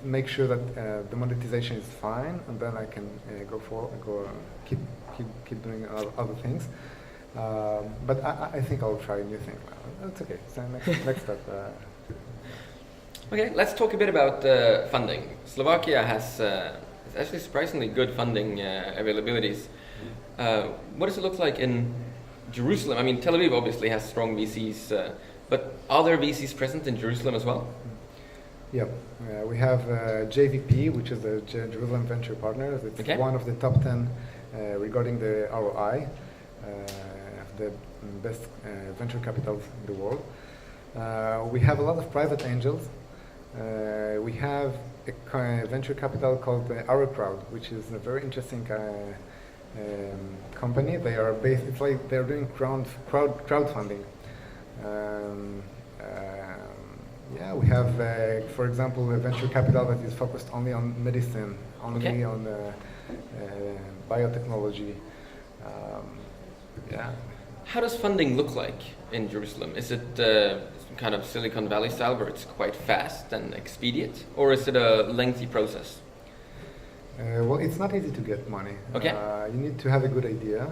Speaker 4: make sure that the monetization is fine, and then I can keep doing other things. But I think I'll try new things. That's okay. So next step.
Speaker 2: Okay, let's talk a bit about funding. Slovakia has actually surprisingly good funding availabilities. What does it look like in Jerusalem? I mean, Tel Aviv obviously has strong VCs, but are there VCs present in Jerusalem as well?
Speaker 4: Yeah, we have JVP, which is the Jerusalem Venture Partners. It's one of the top 10 regarding the ROI, the best venture capitals in the world. We have a lot of private angels. We have a venture capital called Our Crowd, which is a very interesting company. They are based. It's like they're doing crowdfunding. We have, for example, a venture capital that is focused only on medicine, only on biotechnology.
Speaker 2: How does funding look like in Jerusalem? Is it kind of Silicon Valley style, where it's quite fast and expedient, or is it a lengthy process?
Speaker 4: Well, it's not easy to get money.
Speaker 2: Okay.
Speaker 4: You need to have a good idea.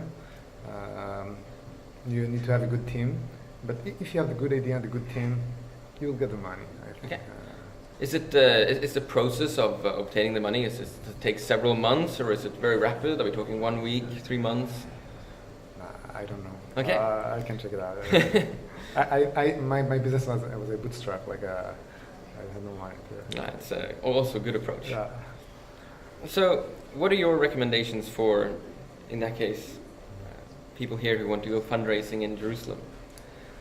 Speaker 4: You need to have a good team. But if you have a good idea and a good team, you'll get the money, I think.
Speaker 2: Okay. Is the process of obtaining the money, does it take several months, or is it very rapid? Are we talking 1 week, 3 months?
Speaker 4: I don't know.
Speaker 2: Okay.
Speaker 4: I can check it out. My business was a bootstrap. I had no money.
Speaker 2: It's also a good approach.
Speaker 4: Yeah.
Speaker 2: So, what are your recommendations for, in that case, people here who want to go fundraising in Jerusalem?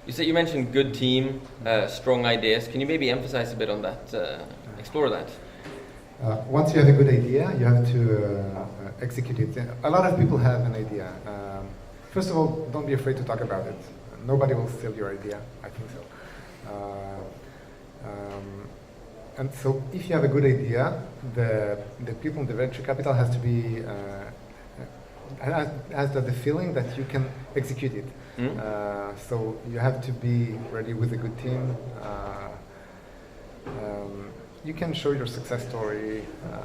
Speaker 2: You mentioned good team, strong ideas. Can you maybe emphasize a bit on that, explore that?
Speaker 4: Once you have a good idea, you have to execute it. A lot of people have an idea. First of all, don't be afraid to talk about it. Nobody will steal your idea, I think so. And so if you have a good idea, the people in the venture capital has to be has the feeling that you can execute it. So you have to be ready with a good team. You can show your success story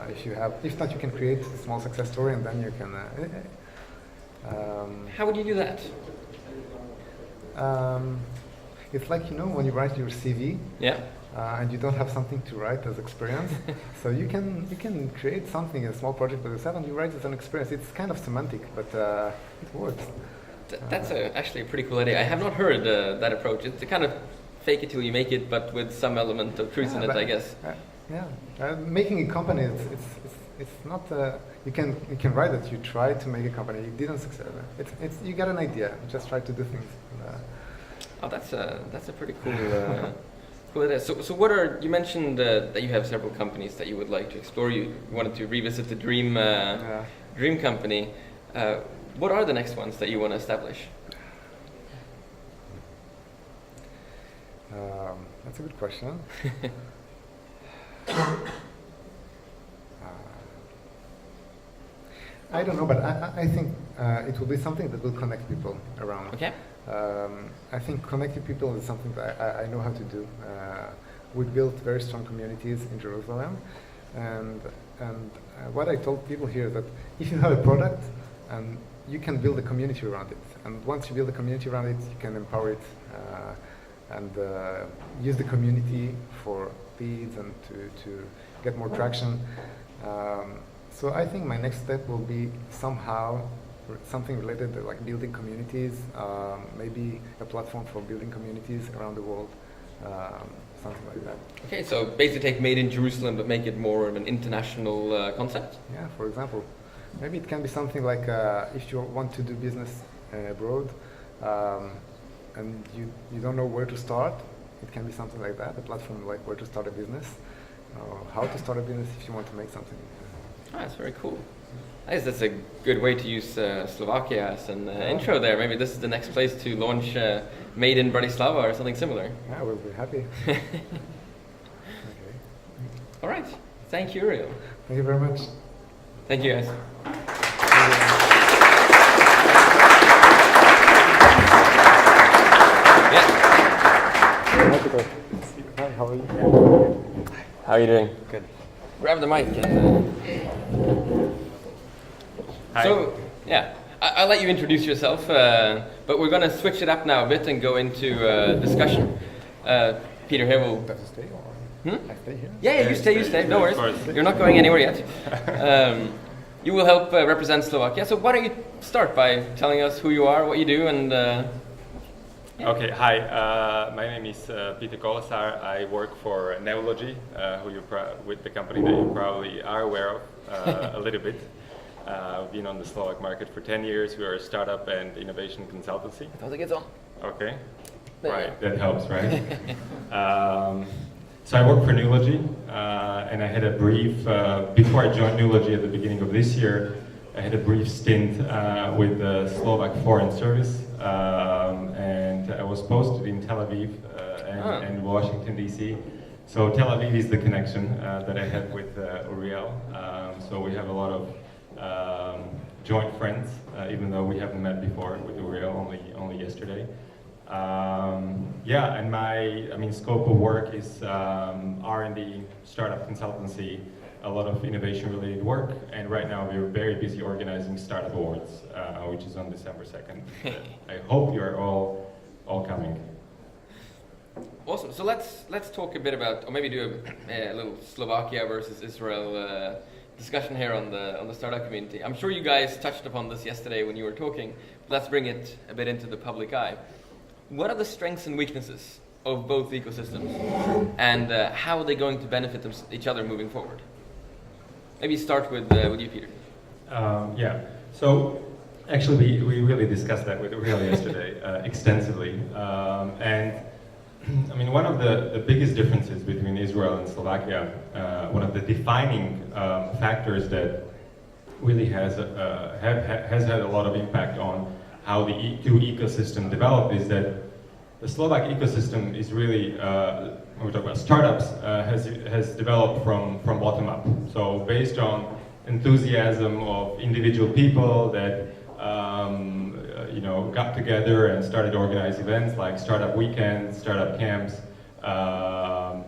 Speaker 4: if you have. If not, you can create a small success story, and then you can.
Speaker 2: How would you do that?
Speaker 4: It's like, when you write your CV.
Speaker 2: Yeah.
Speaker 4: And you don't have something to write as experience, so you can create something, a small project by yourself, and you write it as an experience. It's kind of semantic, but it works.
Speaker 2: That's actually a pretty cool idea. I have not heard that approach. It's to kind of fake it till you make it, but with some element of truth in it, I guess.
Speaker 4: Making a company, it's not. You can write that you tried to make a company, you didn't succeed. It's you got an idea, just try to do things.
Speaker 2: That's a pretty cool. Cool it is. So what are, you mentioned that you have several companies that you would like to explore. You wanted to revisit the dream company. What are the next ones that you want to establish?
Speaker 4: That's a good question. I don't know, but I think it will be something that will connect people around.
Speaker 2: Okay.
Speaker 4: I think connecting people is something that I know how to do. We built very strong communities in Jerusalem, and what I told people here is that if you have a product, and you can build a community around it, and once you build a community around it, you can empower it and use the community for leads and to get more traction. So I think my next step will be somehow something related to like building communities, maybe a platform for building communities around the world, something like that.
Speaker 2: Okay, so basically take Made in Jerusalem but make it more of an international concept?
Speaker 4: Yeah, for example. Maybe it can be something like if you want to do business abroad and you don't know where to start, it can be something like that, a platform like where to start a business, how to start a business if you want to make something.
Speaker 2: Oh, that's very cool. I guess that's a good way to use Slovakia as an intro there. Maybe this is the next place to launch Made in Bratislava or something similar.
Speaker 4: Yeah, we'll be happy. Okay.
Speaker 2: All right. Thank you, Uriel.
Speaker 4: Thank you very much.
Speaker 2: Thank you, guys. Yeah.
Speaker 4: Hi, how are you?
Speaker 2: How are you doing?
Speaker 6: Good.
Speaker 2: Grab the mic. So, yeah, I'll let you introduce yourself, but we're going to switch it up now a bit and go into discussion. Peter here will...
Speaker 4: Does it stay or? I stay here?
Speaker 2: Yeah, you stay, no worries. You're not going anywhere yet. You will help represent Slovakia. So why don't you start by telling us who you are, what you do, and...
Speaker 6: Yeah. Okay, hi. My name is Peter Kolesar. I work for Neology, with the company that you probably are aware of a little bit. We've been on the Slovak market for 10 years. We are a startup and innovation consultancy.
Speaker 2: How's it get on?
Speaker 6: Okay, right, that helps, right? So I work for Neology, and I had a brief, before I joined Neology at the beginning of this year, I had a brief stint with the Slovak Foreign Service, and I was posted in Tel Aviv and Washington, D.C. So Tel Aviv is the connection that I had with Uriel. So we have a lot of joint friends, even though we haven't met before with Uriel, only yesterday. Yeah, and my scope of work is R&D, startup consultancy, a lot of innovation-related work, and right now we're very busy organizing Startup Awards, which is on December 2nd. I hope you are all coming.
Speaker 2: Awesome. So let's talk a bit about, or maybe do a little Slovakia versus Israel discussion here on the startup community. I'm sure you guys touched upon this yesterday when you were talking. Let's bring it a bit into the public eye. What are the strengths and weaknesses of both ecosystems, and how are they going to benefit each other moving forward? Maybe start with you, Peter.
Speaker 6: Yeah. So actually, we really discussed that with Uriel yesterday extensively, and I mean, one of the biggest differences between Israel and Slovakia, one of the defining factors that really has had a lot of impact on how the two ecosystem developed is that the Slovak ecosystem is really, when we talk about startups, has developed from bottom up. So based on enthusiasm of individual people that got together and started to organize events like startup weekends, startup camps,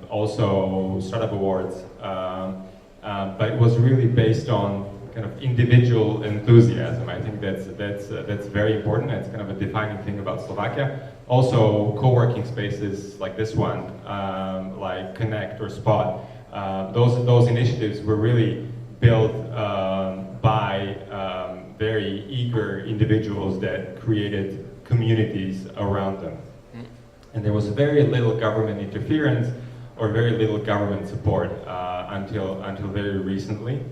Speaker 6: also startup awards. But it was really based on kind of individual enthusiasm. I think that's very important. It's kind of a defining thing about Slovakia. Also, co-working spaces like this one, like Connect or Spot, those initiatives were really built by very eager individuals that created communities around them. And there was very little government interference or very little government support until very recently.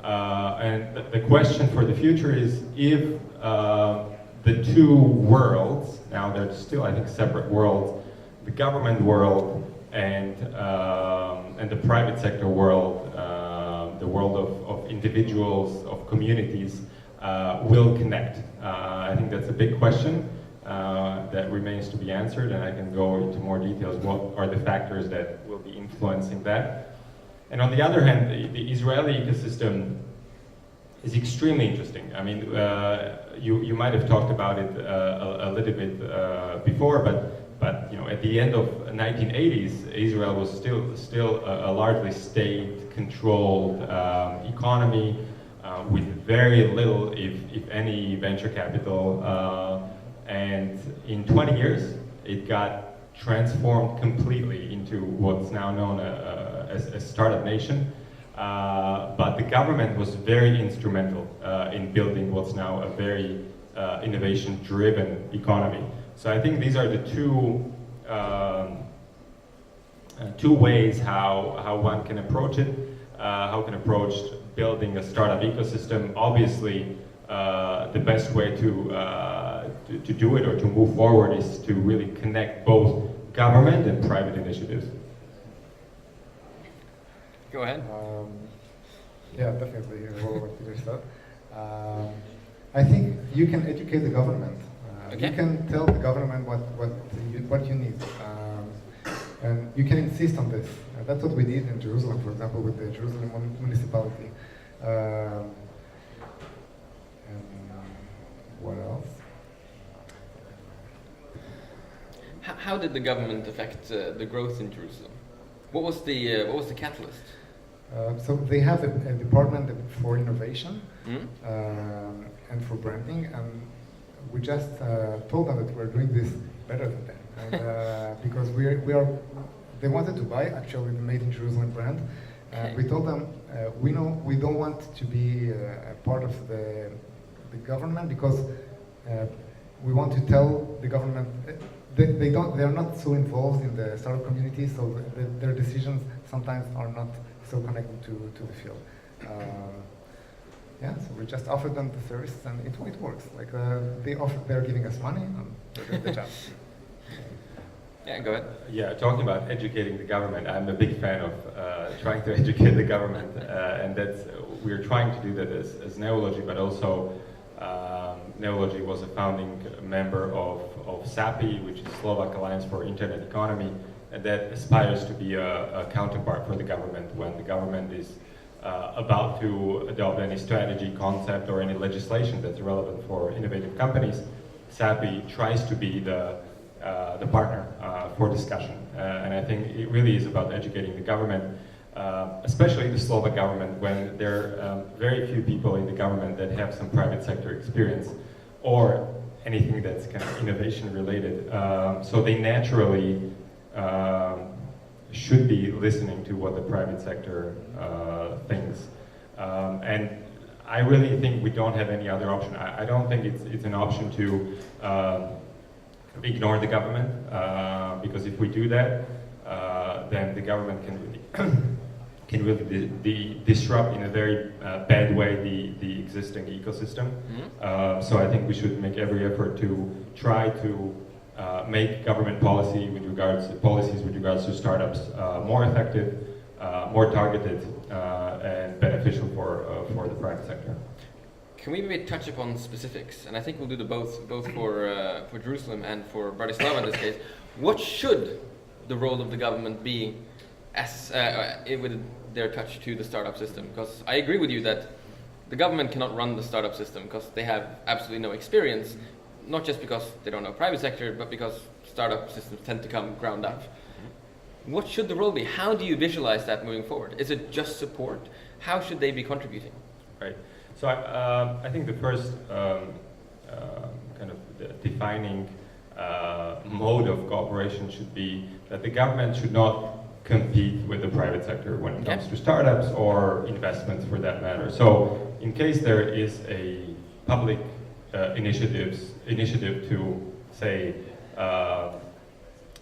Speaker 6: And the question for the future is if the two worlds, now they're still I think separate worlds, the government world and the private sector world, the world of individuals, of communities, will connect? I think that's a big question that remains to be answered, and I can go into more details. What are the factors that will be influencing that? And on the other hand, the Israeli ecosystem is extremely interesting. I mean, you might have talked about it a little bit before, but you know, at the end of 1980s, Israel was still a largely state-controlled economy with very little, if any, venture capital. And in 20 years, it got transformed completely into what's now known as a startup nation. But the government was very instrumental in building what's now a very innovation-driven economy. So I think these are the two ways how one can approach it, how can approach building a startup ecosystem. Obviously, the best way to do it or to move forward is to really connect both government and private initiatives.
Speaker 2: Go ahead.
Speaker 4: Yeah, definitely. What Peter said. I think you can educate the government.
Speaker 2: Okay.
Speaker 4: You can tell the government what you need, and you can insist on this. That's what we did in Jerusalem, for example, with the Jerusalem municipality. And what else?
Speaker 2: How did the government affect the growth in Jerusalem? What was the catalyst?
Speaker 4: So they have a department for innovation and for branding, and we just told them that we're doing this better than them, and, because we are. They wanted to buy actually the Made in Jerusalem brand, and we told them we know we don't want to be a part of the government because we want to tell the government. They are not so involved in the startup community, so their decisions sometimes are not so connected to the field. Yeah, so we just offered them the service, and it works. Like they're giving us money, and they're doing the job.
Speaker 2: Yeah, go ahead.
Speaker 6: Yeah, talking about educating the government, I'm a big fan of trying to educate the government, and we're trying to do that as Neology, but also Neology was a founding member of SAPI, which is Slovak Alliance for Internet Economy, and that aspires to be a counterpart for the government when the government is about to adopt any strategy, concept, or any legislation that's relevant for innovative companies. SAPI tries to be the partner for discussion, and I think it really is about educating the government, especially the Slovak government, when there are very few people in the government that have some private sector experience or anything that's kind of innovation related. So they naturally should be listening to what the private sector thinks. And I really think we don't have any other option. I don't think it's an option to ignore the government, because if we do that, then the government can really disrupt in a very bad way the existing ecosystem. So I think we should make every effort to try to make government policies with regards to startups more effective, more targeted, and beneficial for the private sector.
Speaker 2: Can we maybe touch upon specifics? And I think we'll do both for Jerusalem and for Bratislava in this case. What should the role of the government be as with their touch to the startup system? Because I agree with you that the government cannot run the startup system because they have absolutely no experience, not just because they don't know private sector, but because startup systems tend to come ground up. What should the role be? How do you visualize that moving forward? Is it just support? How should they be contributing?
Speaker 6: Right. So I think the first kind of defining mode of cooperation should be that the government should not compete with the private sector when it comes to startups or investments for that matter. So in case there is a public initiative to, say,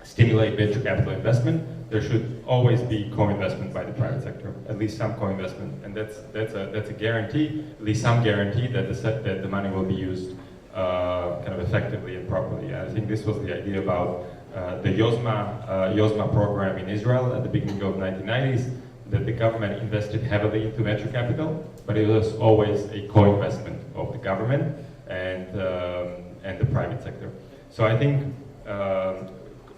Speaker 6: stimulate venture capital investment, there should always be co-investment by the private sector, at least some co-investment, and that's a guarantee, at least some guarantee that the money will be used kind of effectively and properly. And I think this was the idea about the Yozma program in Israel at the beginning of 1990s, that the government invested heavily into venture capital, but it was always a co-investment of the government and the private sector. So I think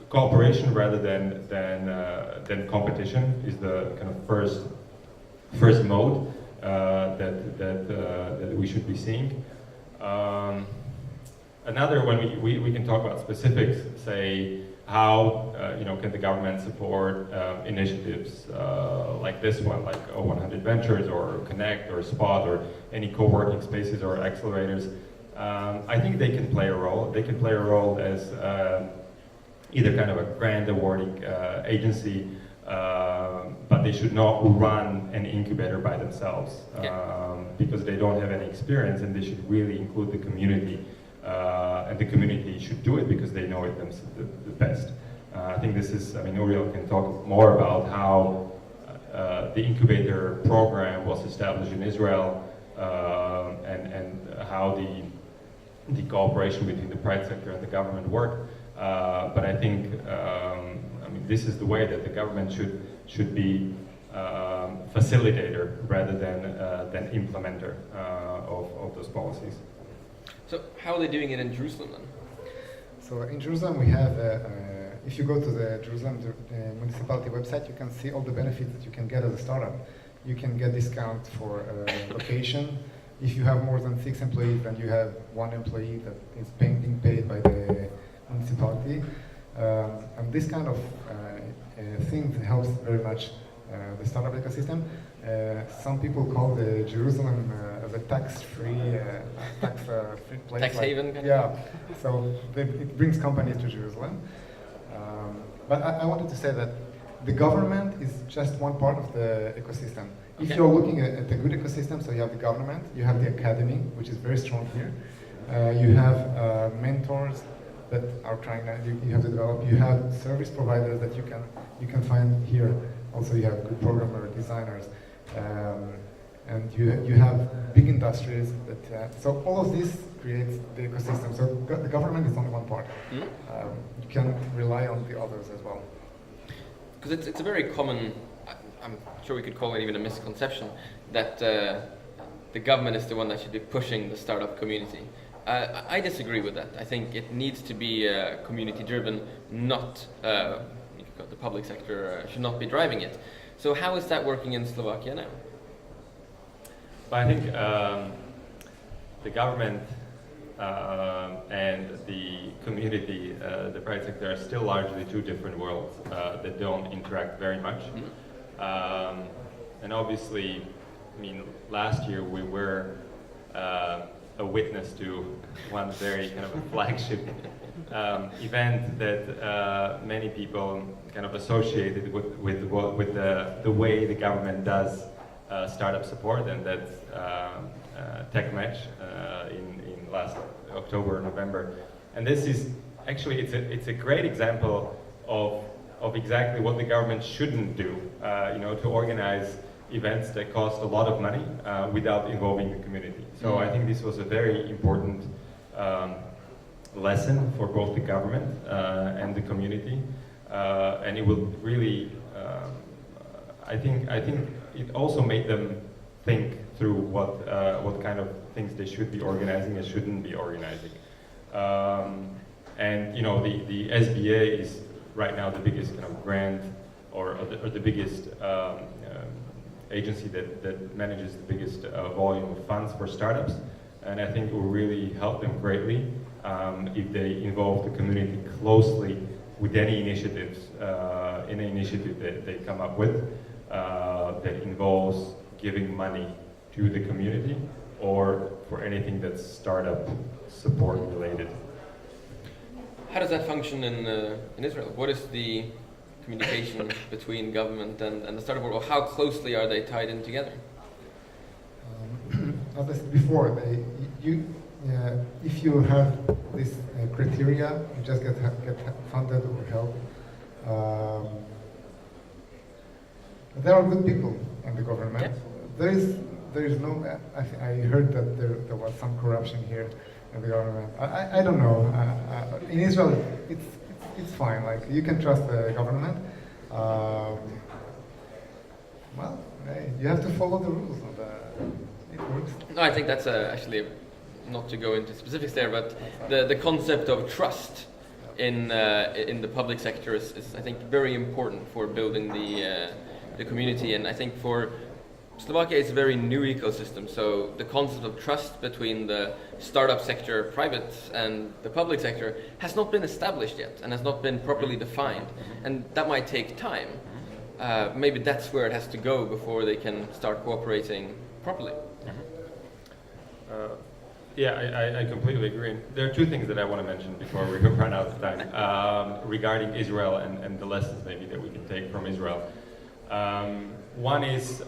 Speaker 6: cooperation rather than competition is the kind of first mode that we should be seeing. Another one, we can talk about specifics, say how can the government support initiatives like this one, like 100 Ventures or Connect or Spot or any co-working spaces or accelerators. I think they can play a role. They can play a role as either kind of a grant awarding agency, but they should not run an incubator by themselves because they don't have any experience, and they should really include the community. And the community should do it because they know it the best. I think this is, Uriel can talk more about how the incubator program was established in Israel and how the cooperation between the private sector and the government worked. But I think, this is the way that the government should be facilitator rather than implementer of those policies.
Speaker 2: So how are they doing it in Jerusalem then?
Speaker 4: So in Jerusalem we have, if you go to the Jerusalem municipality website, you can see all the benefits that you can get as a startup. You can get discount for location. If you have more than 6 employees, then you have 1 employee that is being paid by the municipality. And this kind of thing helps very much the startup ecosystem. Some people call the Jerusalem as a tax-free place.
Speaker 2: Tax haven?
Speaker 4: Yeah, so it brings companies to Jerusalem. But I wanted to say that the government is just one part of the ecosystem. If you're looking at the good ecosystem, so you have the government, you have the academy, which is very strong here. You have mentors that are trying you have to develop. You have service providers that you can find here. Also, you have good programmer designers, and you have big industries that. So all of this creates the ecosystem. So the government is only one part.
Speaker 2: Mm-hmm.
Speaker 4: You can rely on the others as well.
Speaker 2: Because it's a very common, I'm sure we could call it even a misconception, that the government is the one that should be pushing the startup community. I disagree with that. I think it needs to be community-driven, not the public sector should not be driving it. So how is that working in Slovakia now?
Speaker 6: But I think the government and the community, the private sector, are still largely two different worlds that don't interact very much. Mm-hmm. And obviously, last year we were a witness to one very kind of a flagship event that many people kind of associated with the way the government does startup support, and that's Tech Match in last October, November. And this is actually, it's a great example of exactly what the government shouldn't do, to organize events that cost a lot of money without involving the community. So I think this was a very important lesson for both the government and the community, and it will really, I think it also made them think through what kind of things they should be organizing and shouldn't be organizing. And the SBA is right now the biggest kind of grant or the biggest agency that manages the biggest volume of funds for startups, and I think it will really help them greatly if they involve the community closely with any initiatives, any initiative that they come up with that involves giving money to the community or for anything that's startup support related.
Speaker 2: How does that function in Israel? What is the communication between government and the startup world, or how closely are they tied in together?
Speaker 4: As I said before, if you have this criteria, you just get funded or help. There are good people in the government. Yeah. There is no. I heard that there was some corruption here in the government. I don't know. In Israel, it's fine. Like you can trust the government. Well, hey, you have to follow the rules, and it works.
Speaker 2: No, I think that's actually, not to go into specifics there, but the concept of trust in the public sector is I think very important for building the community, and I think for Slovakia it's a very new ecosystem, so the concept of trust between the startup sector, private, and the public sector has not been established yet and has not been properly defined, and that might take time. Maybe that's where it has to go before they can start cooperating properly.
Speaker 6: Yeah, I completely agree. There are two things that I want to mention before we run out of time regarding Israel and the lessons maybe that we can take from Israel. One is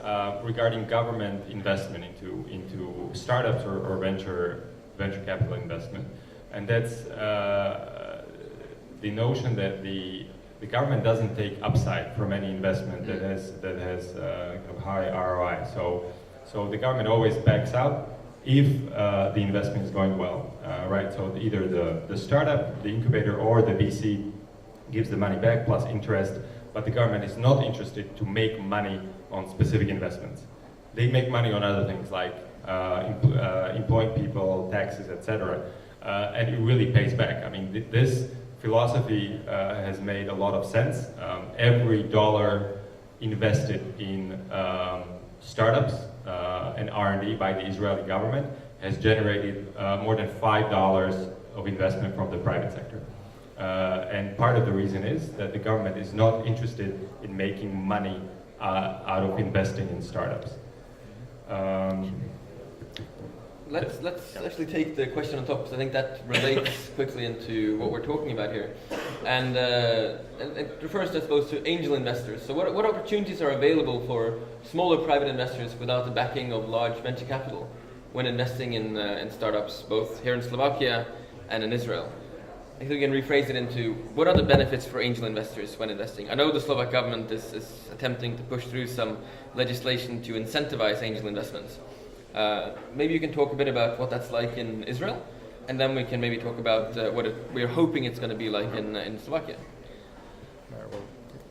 Speaker 6: regarding government investment into startups or venture capital investment, and that's the notion that the government doesn't take upside from any investment that has kind of high ROI. So the government always backs out if the investment is going well, right? So either the startup, the incubator, or the VC gives the money back plus interest, but the government is not interested to make money on specific investments. They make money on other things like employing people, taxes, etc. And it really pays back. I mean, this philosophy has made a lot of sense. Every dollar invested in startups and R&D by the Israeli government has generated more than $5 of investment from the private sector. And part of the reason is that the government is not interested in making money out of investing in startups.
Speaker 2: Let's actually take the question on top, because I think that relates quickly into what we're talking about here, and it refers, I suppose, to angel investors. So what opportunities are available for smaller private investors without the backing of large venture capital when investing in startups, both here in Slovakia and in Israel? I think we can rephrase it into, what are the benefits for angel investors when investing? I know the Slovak government is attempting to push through some legislation to incentivize angel investments. Maybe you can talk a bit about what that's like in Israel, and then we can maybe talk about we're hoping it's going to be like in Slovakia.
Speaker 4: Well,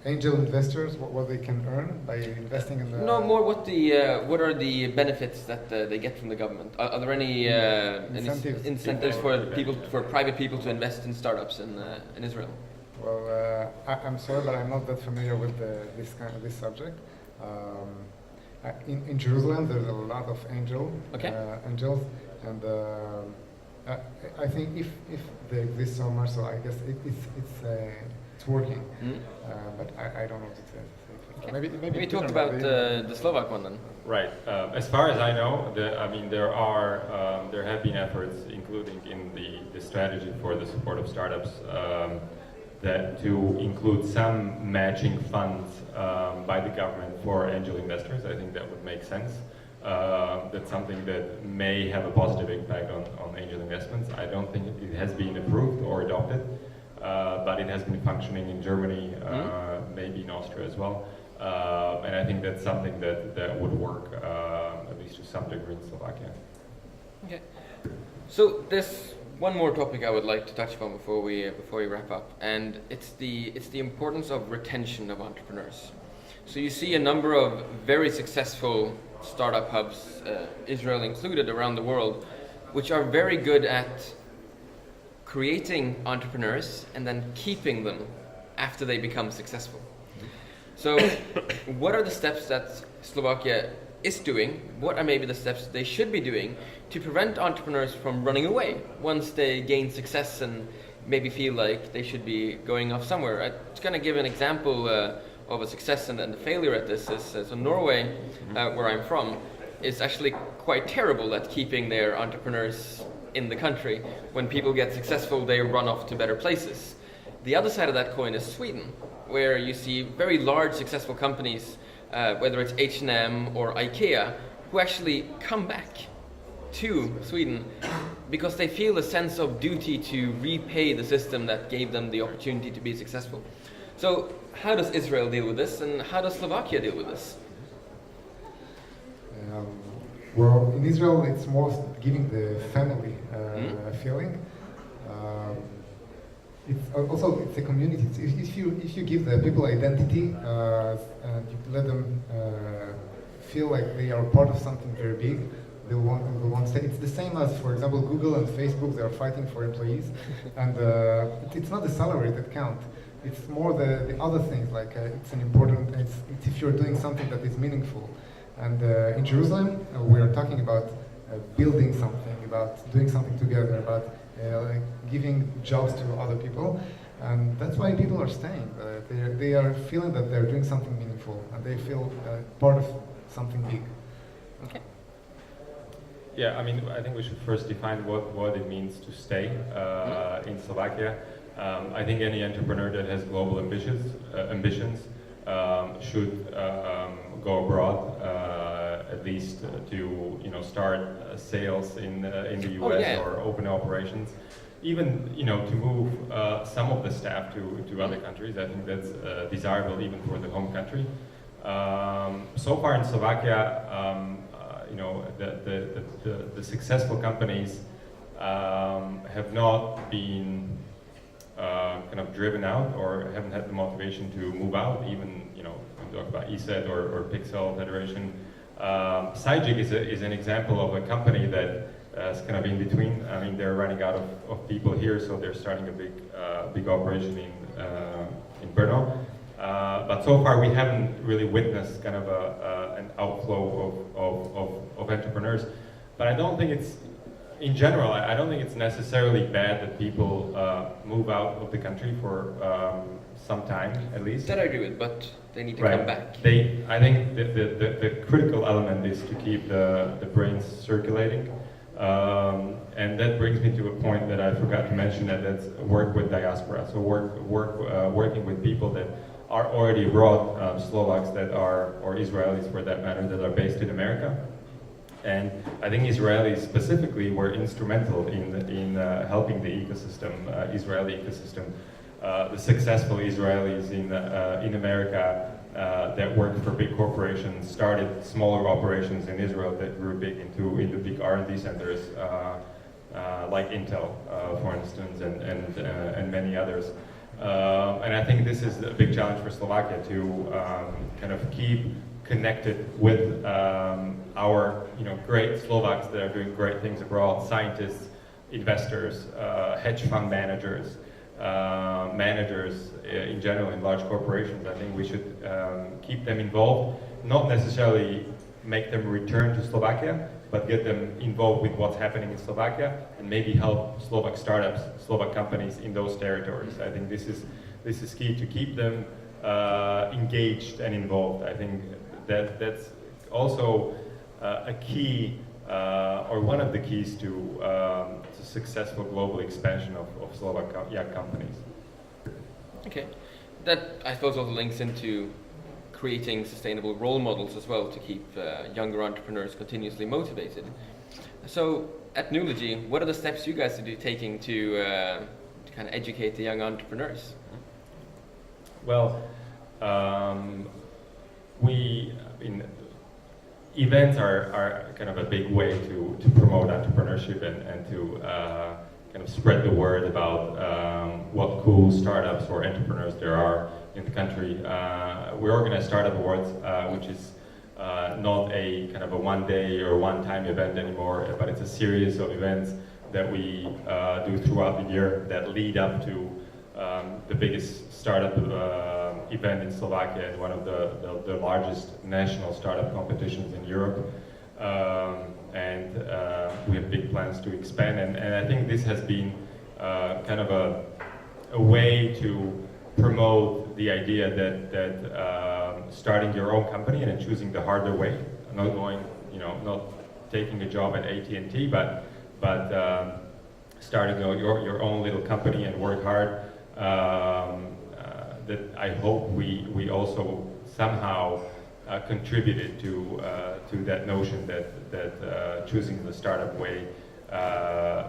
Speaker 4: angel investors, what they can earn by investing in the...
Speaker 2: No, more what are the benefits that they get from the government? Are there any incentives for private people to invest in startups in Israel?
Speaker 4: Well, I'm sorry, but I'm not that familiar with this subject. In Jerusalem, there's a lot of angels, and I think if they exist so much, so I guess it's working. But I don't know details.
Speaker 2: Okay. Maybe talk about the Slovak one then.
Speaker 6: Right. As far as I know, there have been efforts, including in the strategy for the support of startups, that to include some matching funds by the government for angel investors. I think that would make sense. That's something that may have a positive impact on angel investments. I don't think it has been approved or adopted, but it has been functioning in Germany, maybe in Austria as well. And I think that's something that would work, at least to some degree in Slovakia.
Speaker 2: Okay. So there's one more topic I would like to touch upon before we wrap up, and it's the importance of retention of entrepreneurs. So you see a number of very successful startup hubs, Israel included, around the world, which are very good at creating entrepreneurs and then keeping them after they become successful. So what are the steps that Slovakia is doing? What are maybe the steps they should be doing to prevent entrepreneurs from running away once they gain success and maybe feel like they should be going off somewhere? I'm just going to give an example of a success and the failure at this. So Norway, where I'm from, is actually quite terrible at keeping their entrepreneurs in the country. When people get successful, they run off to better places. The other side of that coin is Sweden, where you see very large successful companies, whether it's H&M or IKEA, who actually come back to Sweden because they feel a sense of duty to repay the system that gave them the opportunity to be successful. So how does Israel deal with this, and how does Slovakia deal with this?
Speaker 4: Well, in Israel, it's more giving the family feeling. it's a community. If you give the people identity and you let them feel like they are part of something very big, they want to stay. It's the same as, for example, Google and Facebook. They are fighting for employees, and it's not the salary that counts. It's more the other things. Like it's an important. It's if you're doing something that is meaningful. And in Jerusalem, we are talking about building something, about doing something together, about like giving jobs to other people, and that's why people are staying. They are feeling that they're doing something meaningful, and they feel part of something big.
Speaker 2: Okay.
Speaker 6: Yeah, I mean, I think we should first define what it means to stay in Slovakia. I think any entrepreneur that has global ambitions should go abroad, at least to start sales in the US or open operations. Even to move some of the staff to other countries. I think that's desirable even for the home country. So far in Slovakia, the successful companies have not been kind of driven out or haven't had the motivation to move out. Even we talk about ESET or Pixel Federation. Cyjik is an example of a company that is kind of in between. I mean, they're running out of people here, so they're starting a big operation in Brno. But so far, we haven't really witnessed kind of an outflow of entrepreneurs. But I don't think it's, in general, I don't think it's necessarily bad that people move out of the country for some time, at least.
Speaker 2: That I agree with, but they need to come back.
Speaker 6: I think the critical element is to keep the brains circulating. And that brings me to a point that I forgot to mention, that's work with diaspora. So working with people that are already abroad, Slovaks that are, or Israelis for that matter, that are based in America. And I think Israelis specifically were instrumental in helping the ecosystem, Israeli ecosystem. The successful Israelis in America that worked for big corporations started smaller operations in Israel that grew big into big R&D centers, like Intel, for instance, and many others. And I think this is a big challenge for Slovakia to kind of keep connected with our great Slovaks that are doing great things abroad, scientists, investors, hedge fund managers, managers in general in large corporations. I think we should keep them involved, not necessarily make them return to Slovakia, but get them involved with what's happening in Slovakia and maybe help Slovak startups, Slovak companies in those territories. I think this is key to keep them engaged and involved. I think that's also a key or one of the keys to successful global expansion of Slovak young companies.
Speaker 2: Okay, that I suppose also links into creating sustainable role models as well to keep younger entrepreneurs continuously motivated. So at Nulogy, what are the steps you guys are taking to kind of educate the young entrepreneurs?
Speaker 6: Well, events are kind of a big way to promote entrepreneurship and to kind of spread the word about what cool startups or entrepreneurs there are in the country. We organize Startup Awards, which is not a kind of a one-day or one-time event anymore, but it's a series of events that we do throughout the year that lead up to the biggest startup event in Slovakia and one of the largest national startup competitions in Europe. And we have big plans to expand, and I think this has been kind of a way to promote the idea that starting your own company and choosing the harder way, not going, not taking a job at AT&T, but starting your own little company and work hard. That I hope we also somehow contributed to that notion that choosing the startup way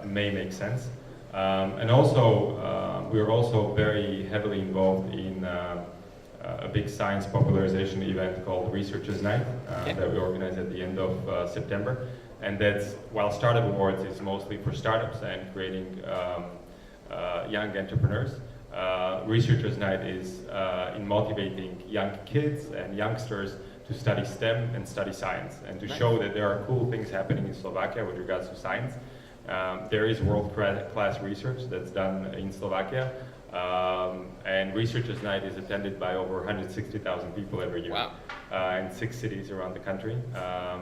Speaker 6: may make sense. And also, we're also very heavily involved in a big science popularization event called Researchers Night that we organize at the end of September. And that's, while Startup Awards is mostly for startups and creating young entrepreneurs. Researchers Night is in motivating young kids and youngsters to study STEM and study science, and to show that there are cool things happening in Slovakia with regards to science. There is world-class research that's done in Slovakia, and Researchers Night is attended by over 160,000 people every year.
Speaker 2: Wow.
Speaker 6: In 6 cities around the country.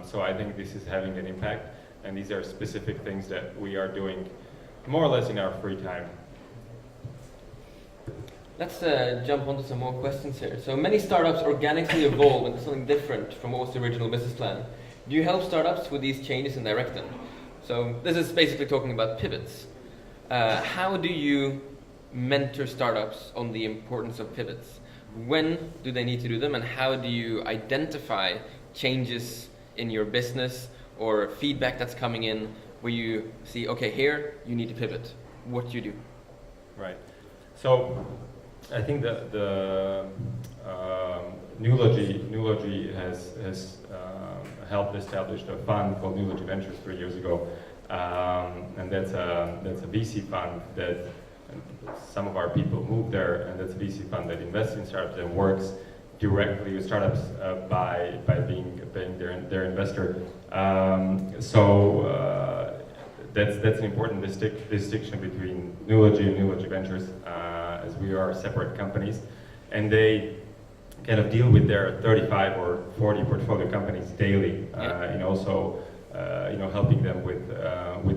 Speaker 6: So I think this is having an impact, and these are specific things that we are doing more or less in our free time.
Speaker 2: Let's jump onto some more questions here. So many startups organically evolve into something different from what was the original business plan. Do you help startups with these changes and direct them? So this is basically talking about pivots. How do you mentor startups on the importance of pivots? When do they need to do them, and how do you identify changes in your business or feedback that's coming in where you see, okay, here you need to pivot? What do you do?
Speaker 6: Right. So I think the Newlogy has helped establish a fund called Newlogy Ventures 3 years ago, and that's a VC fund that some of our people moved there, and that's a VC fund that invests in startups and works directly with startups by being their investor. That's an important distinction between Newlogy and Newlogy Ventures, as we are separate companies, and they kind of deal with their 35 or 40 portfolio companies daily, and also helping them with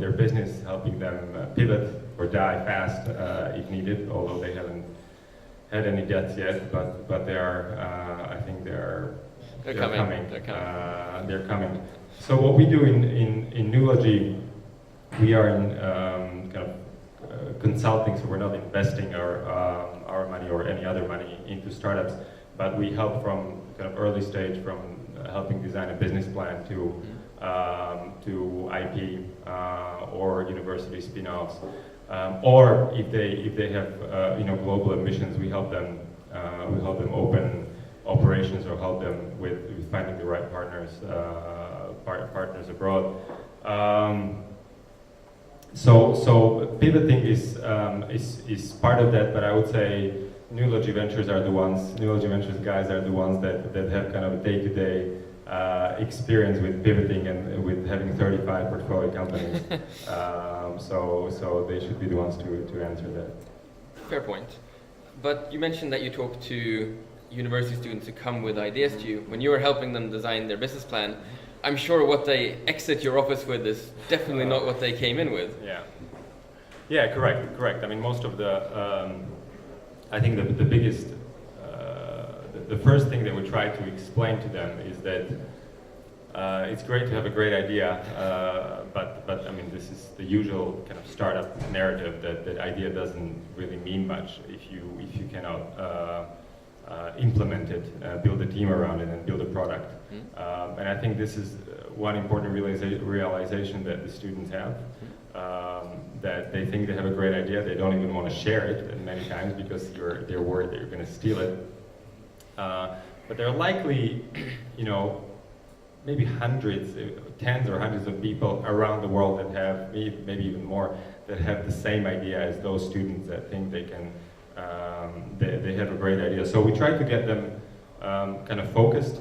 Speaker 6: their business, helping them pivot or die fast if needed, although they haven't had any deaths yet, but they are, I think they're coming. They're coming. So what we do in Newlogy, we are in kind of consulting, so we're not investing our money or any other money into startups, but we help from kind of early stage, from helping design a business plan to IP or university spin-offs, or if they have global ambitions, we help them open operations or help them with finding the right partners abroad. So pivoting is part of that, but I would say Newlogy Ventures guys are the ones that have kind of a day-to-day experience with pivoting and with having 35 portfolio companies. So they should be the ones to answer that.
Speaker 2: Fair point. But you mentioned that you talk to university students who come with ideas to you. When you are helping them design their business plan, I'm sure what they exit your office with is definitely not what they came in with.
Speaker 6: Yeah, correct. I mean, most of the, I think the biggest, the first thing that we try to explain to them is that it's great to have a great idea, but I mean, this is the usual kind of startup narrative that idea doesn't really mean much if you cannot implement it, build a team around it, and build a product. And I think this is one important realization that the students have, that they think they have a great idea, they don't even want to share it many times because they're worried that you're going to steal it. But there are likely, maybe tens or hundreds of people around the world that have, maybe even more, that have the same idea as those students that think they can, they have a great idea. So we try to get them kind of focused,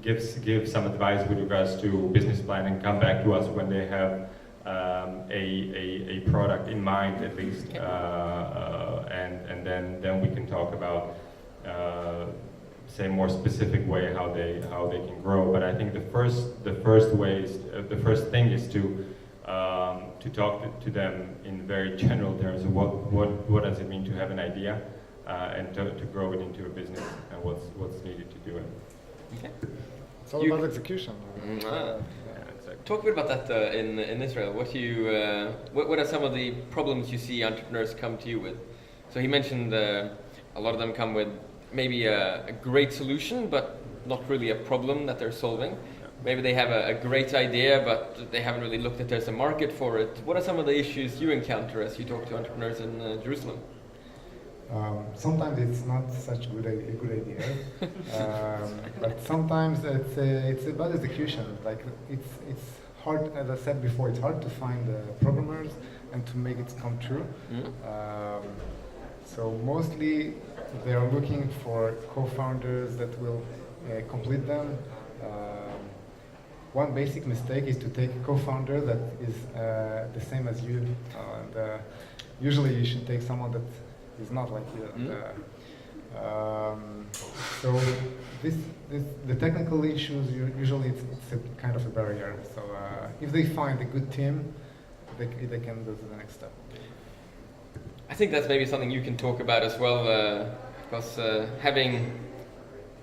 Speaker 6: give some advice with regards to business planning, come back to us when they have a product in mind at least, and then we can talk about say more specific way how they can grow. But I think the first thing is to talk to them in very general terms of what does it mean to have an idea, and to grow it into a business, and what's needed to do it.
Speaker 2: Okay.
Speaker 4: It's all about execution.
Speaker 2: Talk a bit about that in Israel. What are some of the problems you see entrepreneurs come to you with? So he mentioned a lot of them come with maybe a great solution, but not really a problem that they're solving. Maybe they have a great idea, but they haven't really looked at there's a market for it. What are some of the issues you encounter as you talk to entrepreneurs in Jerusalem?
Speaker 4: Sometimes it's not such a good idea, but sometimes it's about execution. Like it's hard, as I said before, it's hard to find programmers and to make it come true. So mostly they are looking for co-founders that will complete them. One basic mistake is to take a co-founder that is the same as you. And usually you should take someone that is not like you. So the technical issues, usually it's a kind of a barrier. So if they find a good team, they can go to the next step.
Speaker 2: I think that's maybe something you can talk about as well, because having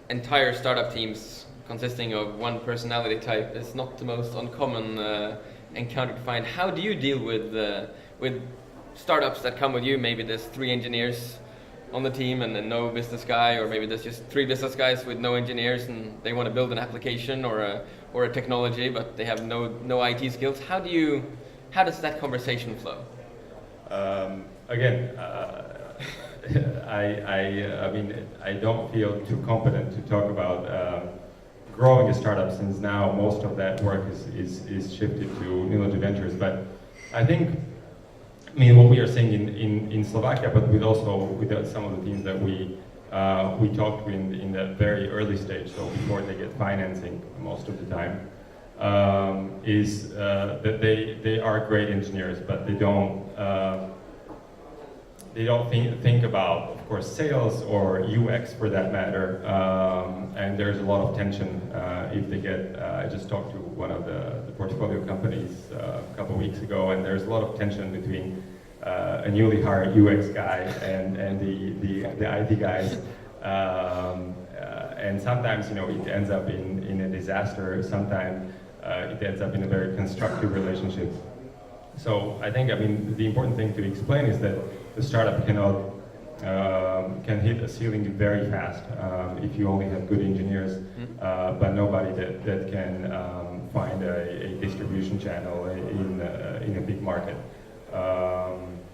Speaker 2: entire startup teams consisting of one personality type is not the most uncommon encounter to find. How do you deal with startups that come with you? Maybe there's 3 engineers on the team and no business guy, or maybe there's just 3 business guys with no engineers and they want to build an application or a technology, but they have no IT skills. How does that conversation flow?
Speaker 6: Again, I mean, I don't feel too competent to talk about growing a startup, since now most of that work is shifted to Knowledge Ventures. But I think, I mean, what we are seeing in Slovakia, but with some of the teams that we talked to in the very early stage, so before they get financing most of the time, is that they are great engineers, but they don't think about, of course, sales or UX for that matter, and there's a lot of tension if they get, I just talked to one of the portfolio companies a couple of weeks ago, and there's a lot of tension between a newly hired UX guy and the IT guys, and sometimes, you know, it ends up in a disaster, sometimes it ends up in a very constructive relationship. So I think, I mean, the important thing to explain is that the startup can hit a ceiling very fast if you only have good engineers, but nobody that can find a distribution channel in a big market.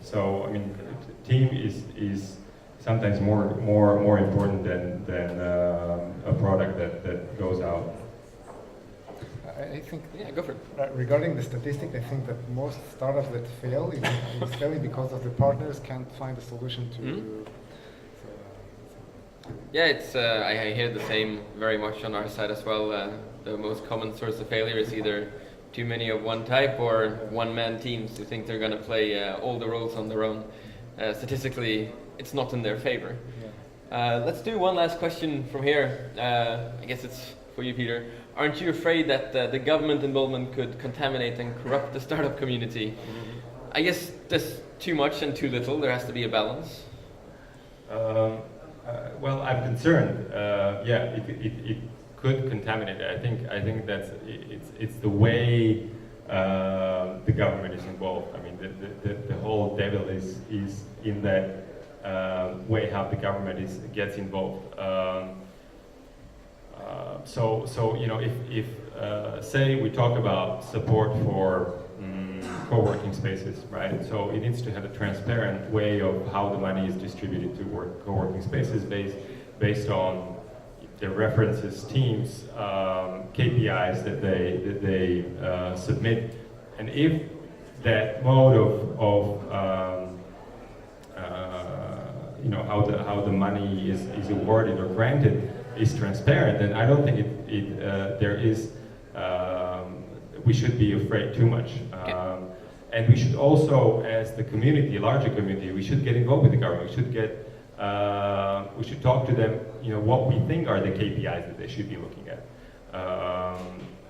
Speaker 6: So I mean, team is sometimes more important than a product that goes out.
Speaker 4: I think,
Speaker 2: yeah, go for it.
Speaker 4: Regarding the statistic, I think that most startups that fail is failing because of the partners can't find a solution to.
Speaker 2: Yeah, it's I hear the same very much on our side as well. The most common source of failure is either too many of one type or one-man teams who think they're going to play all the roles on their own. Statistically, it's not in their favor. Yeah. Let's do one last question from here. I guess it's for you, Peter. Aren't you afraid that the government involvement could contaminate and corrupt the startup community? I guess there's too much and too little. There has to be a balance.
Speaker 6: Well, I'm concerned. Yeah, it could contaminate. I think that's it's the way the government is involved. I mean, the whole devil is in that way how the government gets involved. So you know, if say we talk about support for co-working spaces, right? So it needs to have a transparent way of how the money is distributed to co-working spaces based on the references, teams, KPIs that they submit, and if that mode of you know, how the money is awarded or granted is transparent, then I don't think there is we should be afraid too much. And we should also, as the community, larger community, we should get involved with the government. We should talk to them, you know, what we think are the KPIs that they should be looking at.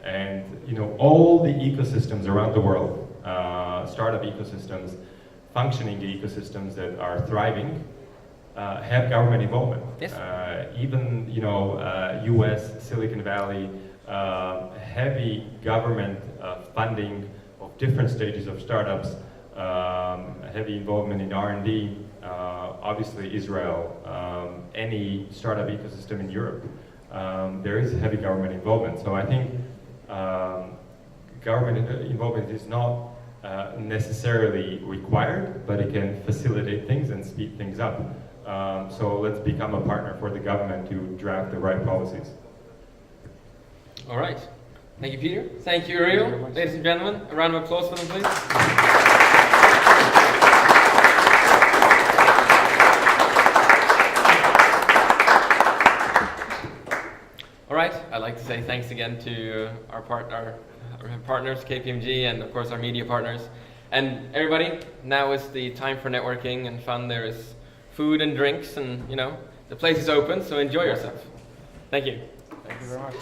Speaker 6: And you know, all the ecosystems around the world, startup ecosystems, functioning ecosystems that are thriving, have government involvement.
Speaker 2: Yes.
Speaker 6: Even, you know, US, Silicon Valley, heavy government funding of different stages of startups, heavy involvement in R&D, obviously Israel, any startup ecosystem in Europe, there is heavy government involvement. So I think government involvement is not necessarily required, but it can facilitate things and speed things up. So let's become a partner for the government to draft the right policies.
Speaker 2: All right. Thank you, Peter. Thank you, Uriel. Ladies and gentlemen, a round of applause for them, please. All right, I'd like to say thanks again to our partners, KPMG, and of course our media partners. And everybody, now is the time for networking and fun. There is food and drinks, and the place is open, so enjoy yourself. Thank you.
Speaker 1: Thank you very much.